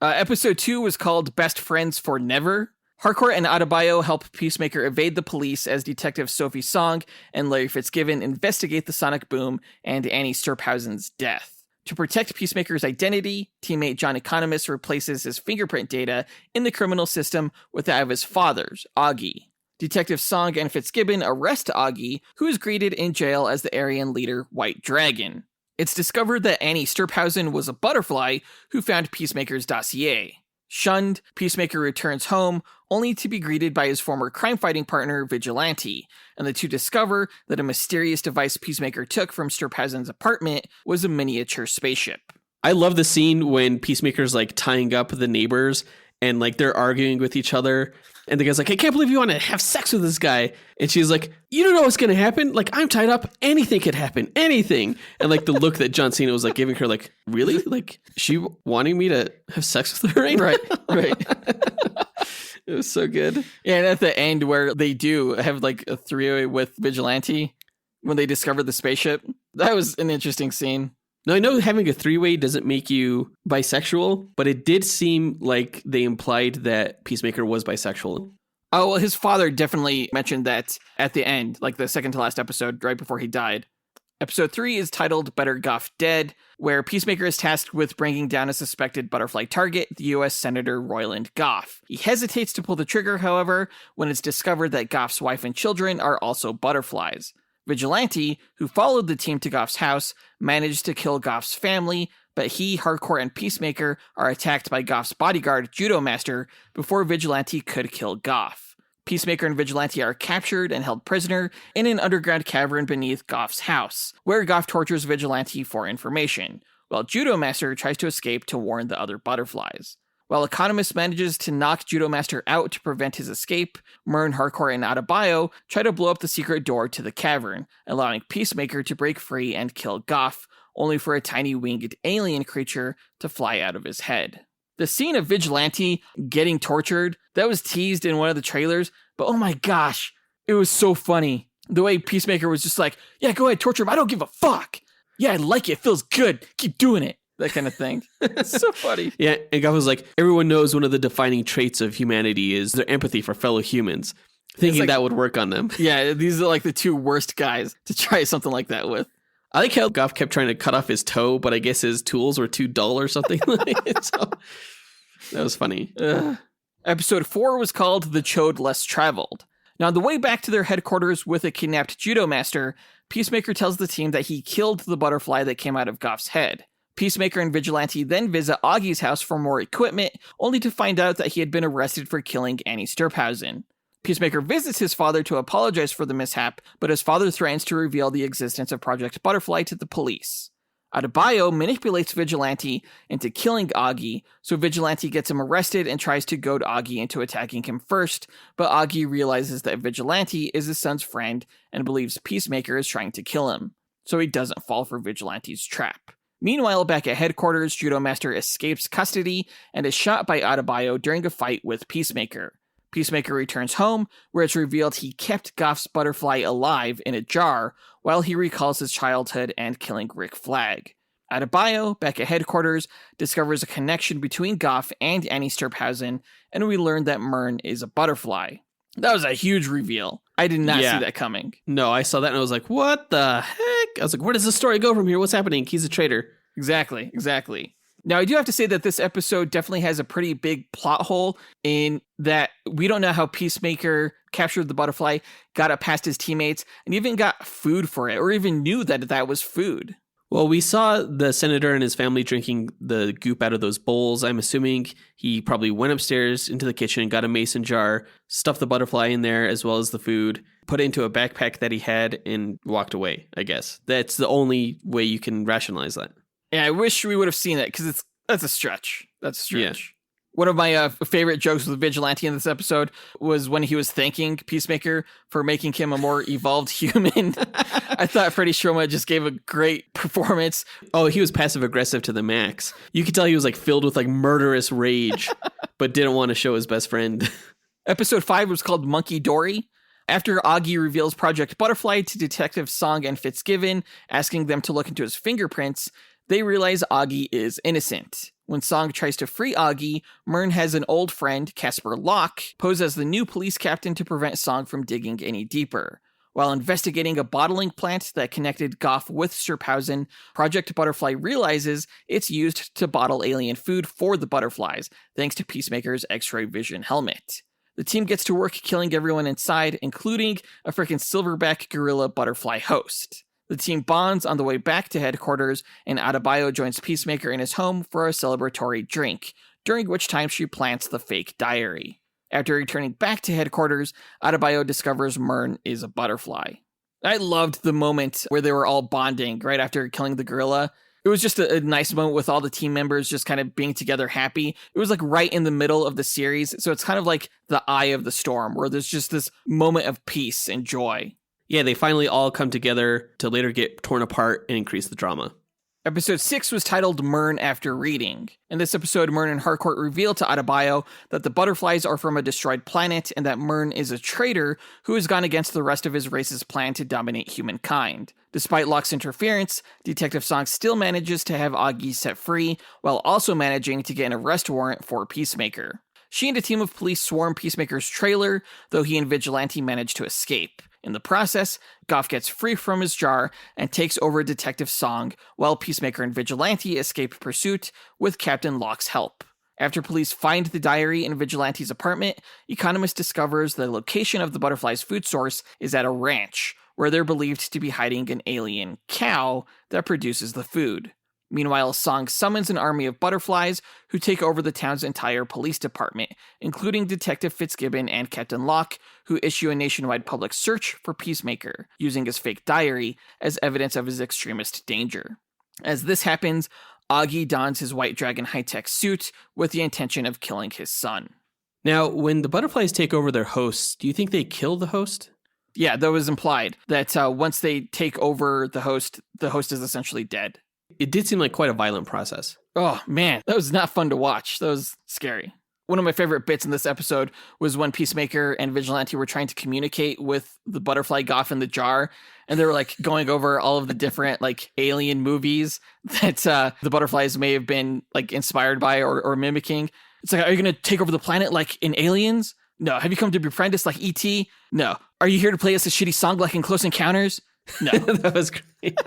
Episode 2 was called Best Friends for Never. Harcourt and Adebayo help Peacemaker evade the police as Detective Sophie Song and Larry Fitzgibbon investigate the sonic boom and Annie Sturphausen's death. To protect Peacemaker's identity, teammate John Economist replaces his fingerprint data in the criminal system with that of his father's, Augie. Detective Song and Fitzgibbon arrest Augie, who is greeted in jail as the Aryan leader, White Dragon. It's discovered that Annie Sturphausen was a butterfly who found Peacemaker's dossier. Shunned, Peacemaker returns home, only to be greeted by his former crime-fighting partner, Vigilante, and the two discover that a mysterious device Peacemaker took from Sturphausen's apartment was a miniature spaceship. I love the scene when Peacemaker's like tying up the neighbors and like they're arguing with each other. And the guy's like, I can't believe you want to have sex with this guy. And she's like, you don't know what's going to happen? Like, I'm tied up. Anything could happen. Anything. And like the look that John Cena was like giving her, like, really? Like, she wanting me to have sex with her right now? Right. It was so good. Yeah, and at the end where they do have like a three-way with Vigilante when they discover the spaceship, that was an interesting scene. Now, I know having a three-way doesn't make you bisexual, but it did seem like they implied that Peacemaker was bisexual. Oh, well, his father definitely mentioned that at the end, like the second to last episode, right before he died. Episode 3 is titled Better Goff Dead, where Peacemaker is tasked with bringing down a suspected butterfly target, the U.S. Senator Royland Goff. He hesitates to pull the trigger, however, when it's discovered that Goff's wife and children are also butterflies. Vigilante, who followed the team to Goff's house, managed to kill Goff's family, but he, Harcourt, and Peacemaker are attacked by Goff's bodyguard, Judo Master, before Vigilante could kill Goff. Peacemaker and Vigilante are captured and held prisoner in an underground cavern beneath Goff's house, where Goff tortures Vigilante for information, while Judo Master tries to escape to warn the other butterflies. While Economist manages to knock Judo Master out to prevent his escape, Myrn, Harcourt, and Adebayo try to blow up the secret door to the cavern, allowing Peacemaker to break free and kill Goff, only for a tiny winged alien creature to fly out of his head. The scene of Vigilante getting tortured, that was teased in one of the trailers, but oh my gosh, it was so funny. The way Peacemaker was just like, yeah, go ahead, torture him, I don't give a fuck. Yeah, I like it, it feels good, keep doing it. That kind of thing. It's so funny. Yeah, and Goff was like, everyone knows one of the defining traits of humanity is their empathy for fellow humans. Thinking like, that would work on them. Yeah, these are like the two worst guys to try something like that with. I like how Goff kept trying to cut off his toe, but I guess his tools were too dull or something. So that was funny. Episode 4 was called The Chode Less Traveled. Now, on the way back to their headquarters with a kidnapped Judo Master, Peacemaker tells the team that he killed the butterfly that came out of Goff's head. Peacemaker and Vigilante then visit Augie's house for more equipment, only to find out that he had been arrested for killing Annie Sturphausen. Peacemaker visits his father to apologize for the mishap, but his father threatens to reveal the existence of Project Butterfly to the police. Adebayo manipulates Vigilante into killing Augie, so Vigilante gets him arrested and tries to goad Augie into attacking him first, but Augie realizes that Vigilante is his son's friend and believes Peacemaker is trying to kill him, so he doesn't fall for Vigilante's trap. Meanwhile, back at headquarters, Judo Master escapes custody and is shot by Adebayo during a fight with Peacemaker. Peacemaker returns home, where it's revealed he kept Goff's butterfly alive in a jar while he recalls his childhood and killing Rick Flag. Adebayo, back at headquarters, discovers a connection between Goff and Annie Stirphausen, and we learn that Myrn is a butterfly. That was a huge reveal. I did not see that coming. No, I saw that and I was like, what the heck? I was like, where does the story go from here? What's happening? He's a traitor. Exactly. Now, I do have to say that this episode definitely has a pretty big plot hole in that we don't know how Peacemaker captured the butterfly, got it past his teammates, and even got food for it, or even knew that that was food. Well, we saw the senator and his family drinking the goop out of those bowls. I'm assuming he probably went upstairs into the kitchen, got a mason jar, stuffed the butterfly in there as well as the food, put it into a backpack that he had, and walked away, I guess. That's the only way you can rationalize that. Yeah, I wish we would have seen that, because that's a stretch. Yeah. One of my favorite jokes with Vigilante in this episode was when he was thanking Peacemaker for making him a more evolved human. I thought Freddie Stroma just gave a great performance. Oh, he was passive-aggressive to the max. You could tell he was filled with murderous rage, but didn't want to show his best friend. Episode 5 was called Monkey Dory. After Augie reveals Project Butterfly to Detective Song and Fitzgibbon, asking them to look into his fingerprints, they realize Augie is innocent. When Song tries to free Augie, Myrn has an old friend, Casper Locke, pose as the new police captain to prevent Song from digging any deeper. While investigating a bottling plant that connected Goff with Stirphausen, Project Butterfly realizes it's used to bottle alien food for the butterflies, thanks to Peacemaker's X-ray vision helmet. The team gets to work killing everyone inside, including a freaking silverback gorilla butterfly host. The team bonds on the way back to headquarters, and Adebayo joins Peacemaker in his home for a celebratory drink, during which time she plants the fake diary. After returning back to headquarters, Adebayo discovers Myrn is a butterfly. I loved the moment where they were all bonding right after killing the gorilla. It was just a nice moment with all the team members just kind of being together happy. It was right in the middle of the series, so it's kind of like the eye of the storm, where there's just this moment of peace and joy. Yeah, they finally all come together to later get torn apart and increase the drama. Episode 6 was titled Myrn After Reading. In this episode, Myrn and Harcourt reveal to Adebayo that the butterflies are from a destroyed planet and that Myrn is a traitor who has gone against the rest of his race's plan to dominate humankind. Despite Locke's interference, Detective Song still manages to have Augie set free, while also managing to get an arrest warrant for Peacemaker. She and a team of police swarm Peacemaker's trailer, though he and Vigilante manage to escape. In the process, Goff gets free from his jar and takes over Detective Song, while Peacemaker and Vigilante escape pursuit with Captain Locke's help. After police find the diary in Vigilante's apartment, Economist discovers the location of the butterfly's food source is at a ranch, where they're believed to be hiding an alien cow that produces the food. Meanwhile, Song summons an army of butterflies who take over the town's entire police department, including Detective Fitzgibbon and Captain Locke, who issue a nationwide public search for Peacemaker, using his fake diary as evidence of his extremist danger. As this happens, Augie dons his White Dragon high-tech suit with the intention of killing his son. Now, when the butterflies take over their hosts, do you think they kill the host? Yeah, that was implied, that once they take over the host is essentially dead. It did seem like quite a violent process. Oh, man, that was not fun to watch. That was scary. One of my favorite bits in this episode was when Peacemaker and Vigilante were trying to communicate with the butterfly Goff in the jar, and they were going over all of the different alien movies that the butterflies may have been inspired by or mimicking. It's are you going to take over the planet like in Aliens? No. Have you come to befriend us like E.T.? No. Are you here to play us a shitty song like in Close Encounters? No. That was great.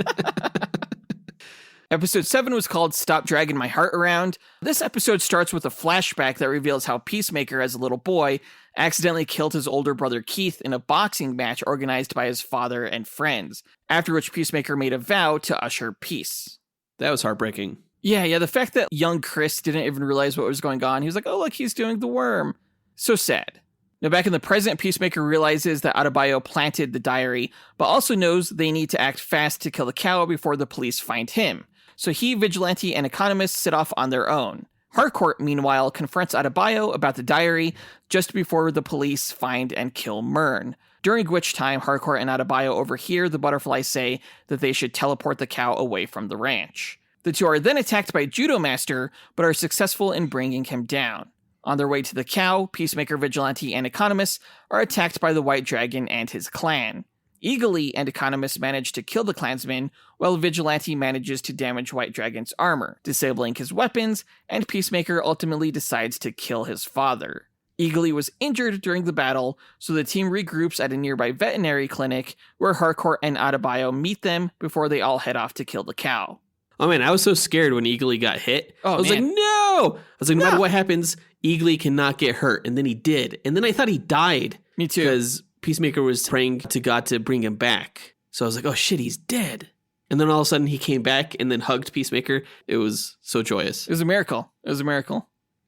Episode 7 was called Stop Dragging My Heart Around. This episode starts with a flashback that reveals how Peacemaker, as a little boy, accidentally killed his older brother Keith in a boxing match organized by his father and friends, after which Peacemaker made a vow to usher peace. That was heartbreaking. Yeah, the fact that young Chris didn't even realize what was going on. He was like, oh, look, he's doing the worm. So sad. Now, back in the present, Peacemaker realizes that Adebayo planted the diary, but also knows they need to act fast to kill the cow before the police find him. So he, Vigilante, and Economist set off on their own. Harcourt, meanwhile, confronts Adebayo about the diary just before the police find and kill Myrn, during which time Harcourt and Adebayo overhear the butterflies say that they should teleport the cow away from the ranch. The two are then attacked by Judo Master, but are successful in bringing him down. On their way to the cow, Peacemaker, Vigilante, and Economist are attacked by the White Dragon and his clan. Eagly and Economist manage to kill the clansman, while Vigilante manages to damage White Dragon's armor, disabling his weapons, and Peacemaker ultimately decides to kill his father. Eagly was injured during the battle, so the team regroups at a nearby veterinary clinic, where Harcourt and Adebayo meet them before they all head off to kill the cow. Oh man, I was so scared when Eagly got hit. I was like, no! I was like, no matter what happens, Eagly cannot get hurt. And then he did. And then I thought he died. Me too. Because Peacemaker was praying to God to bring him back. So I was like, oh shit, he's dead. And then all of a sudden he came back and then hugged Peacemaker. It was so joyous. It was a miracle.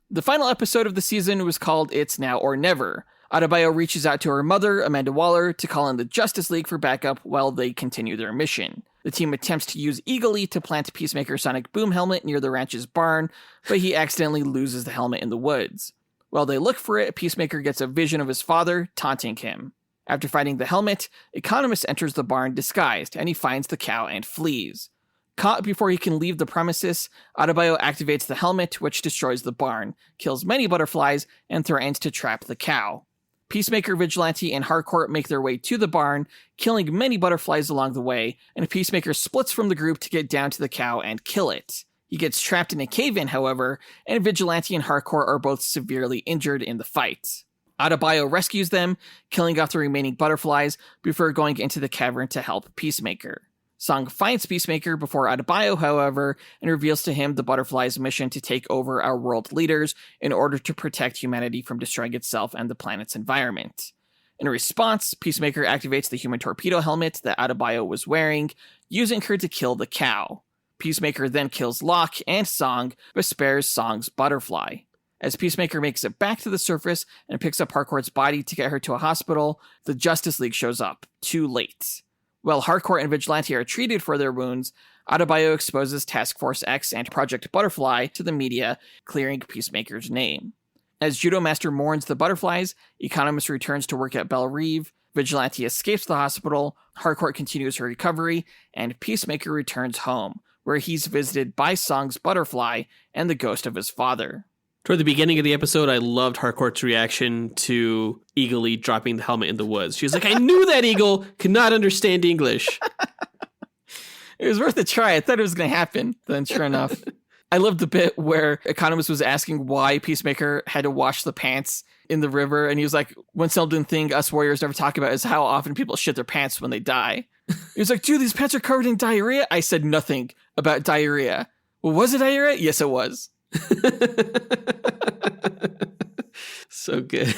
The final episode of the season was called It's Now or Never. Adebayo reaches out to her mother, Amanda Waller, to call in the Justice League for backup while they continue their mission. The team attempts to use Eagly to plant Peacemaker's sonic boom helmet near the ranch's barn, but he accidentally loses the helmet in the woods. While they look for it, Peacemaker gets a vision of his father, taunting him. After finding the helmet, Economist enters the barn disguised, and he finds the cow and flees. Caught before he can leave the premises, Adebayo activates the helmet, which destroys the barn, kills many butterflies, and threatens to trap the cow. Peacemaker, Vigilante, and Harcourt make their way to the barn, killing many butterflies along the way, and Peacemaker splits from the group to get down to the cow and kill it. He gets trapped in a cave-in, however, and Vigilante and Harcourt are both severely injured in the fight. Adebayo rescues them, killing off the remaining butterflies before going into the cavern to help Peacemaker. Song finds Peacemaker before Adebayo, however, and reveals to him the Butterfly's mission to take over our world leaders in order to protect humanity from destroying itself and the planet's environment. In response, Peacemaker activates the human torpedo helmet that Adebayo was wearing, using her to kill the cow. Peacemaker then kills Locke and Song, but spares Song's butterfly. As Peacemaker makes it back to the surface and picks up Harcourt's body to get her to a hospital, the Justice League shows up, too late. While Harcourt and Vigilante are treated for their wounds, Adebayo exposes Task Force X and Project Butterfly to the media, clearing Peacemaker's name. As Judo Master mourns the butterflies, Economist returns to work at Belle Reve, Vigilante escapes the hospital, Harcourt continues her recovery, and Peacemaker returns home, where he's visited by Song's butterfly and the ghost of his father. Toward the beginning of the episode, I loved Harcourt's reaction to Eagly dropping the helmet in the woods. She was like, I knew that eagle could not understand English. It was worth a try. I thought it was going to happen. Then sure enough. I loved the bit where Economist was asking why Peacemaker had to wash the pants in the river. And he was like, one seldom thing us warriors never talk about is how often people shit their pants when they die. He was like, dude, these pants are covered in diarrhea. I said nothing about diarrhea. Well, was it diarrhea? Yes, it was. So good.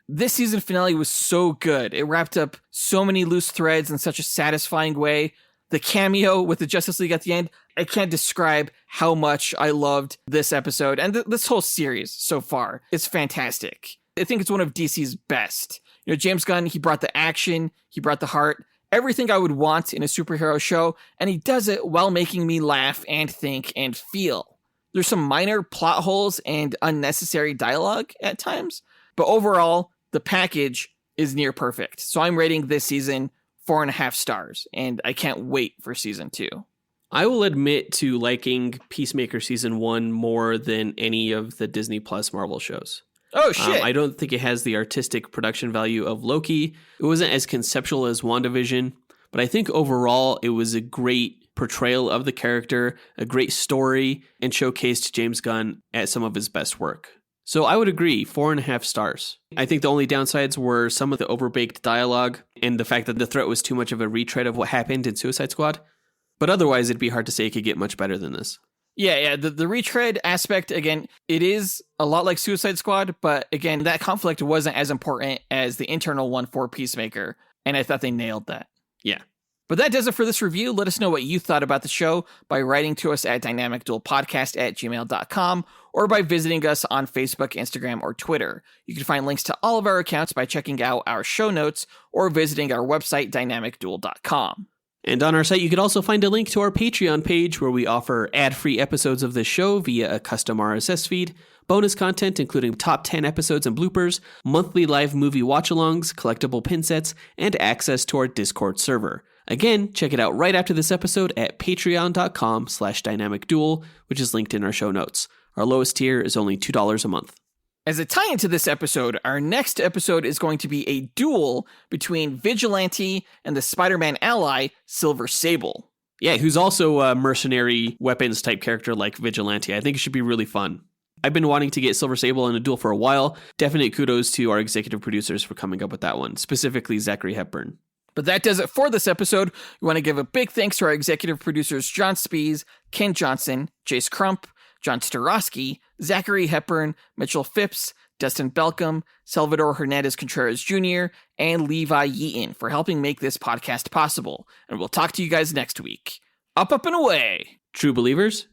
This season finale was so good. It wrapped up so many loose threads in such a satisfying way. The cameo with the Justice League at the end, I can't describe how much I loved this episode and this whole series so far. It's fantastic. I think it's one of DC's best. You know, James Gunn, he brought the action, he brought the heart, everything I would want in a superhero show, and he does it while making me laugh and think and feel. There's some minor plot holes and unnecessary dialogue at times, but overall, the package is near perfect. So I'm rating this season 4.5 stars, and I can't wait for season 2. I will admit to liking Peacemaker season 1 more than any of the Disney Plus Marvel shows. Oh, shit. I don't think it has the artistic production value of Loki. It wasn't as conceptual as WandaVision, but I think overall it was a great portrayal of the character, a great story, and showcased James Gunn at some of his best work. So I would agree, 4.5 stars. I think the only downsides were some of the overbaked dialogue and the fact that the threat was too much of a retread of what happened in Suicide Squad. But otherwise, it'd be hard to say it could get much better than this. Yeah. The retread aspect, again, it is a lot like Suicide Squad, but again, that conflict wasn't as important as the internal one for Peacemaker, and I thought they nailed that. Yeah. But that does it for this review. Let us know what you thought about the show by writing to us at dynamicduelpodcast@gmail.com or by visiting us on Facebook, Instagram, or Twitter. You can find links to all of our accounts by checking out our show notes or visiting our website, dynamicduel.com. And on our site, you can also find a link to our Patreon page where we offer ad-free episodes of this show via a custom RSS feed, bonus content including top 10 episodes and bloopers, monthly live movie watch-alongs, collectible pin sets, and access to our Discord server. Again, check it out right after this episode at patreon.com/dynamicduel, which is linked in our show notes. Our lowest tier is only $2 a month. As a tie into this episode, our next episode is going to be a duel between Vigilante and the Spider-Man ally, Silver Sable. Yeah, who's also a mercenary weapons type character like Vigilante. I think it should be really fun. I've been wanting to get Silver Sable in a duel for a while. Definite kudos to our executive producers for coming up with that one, specifically Zachary Hepburn. But that does it for this episode. We want to give a big thanks to our executive producers, John Speas, Ken Johnson, Jace Crump, John Starosky, Zachary Hepburn, Mitchell Phipps, Dustyn Balcom, Salvador Hernandez-Contreras Jr., and Levi Yeaton for helping make this podcast possible. And we'll talk to you guys next week. Up and away! True believers,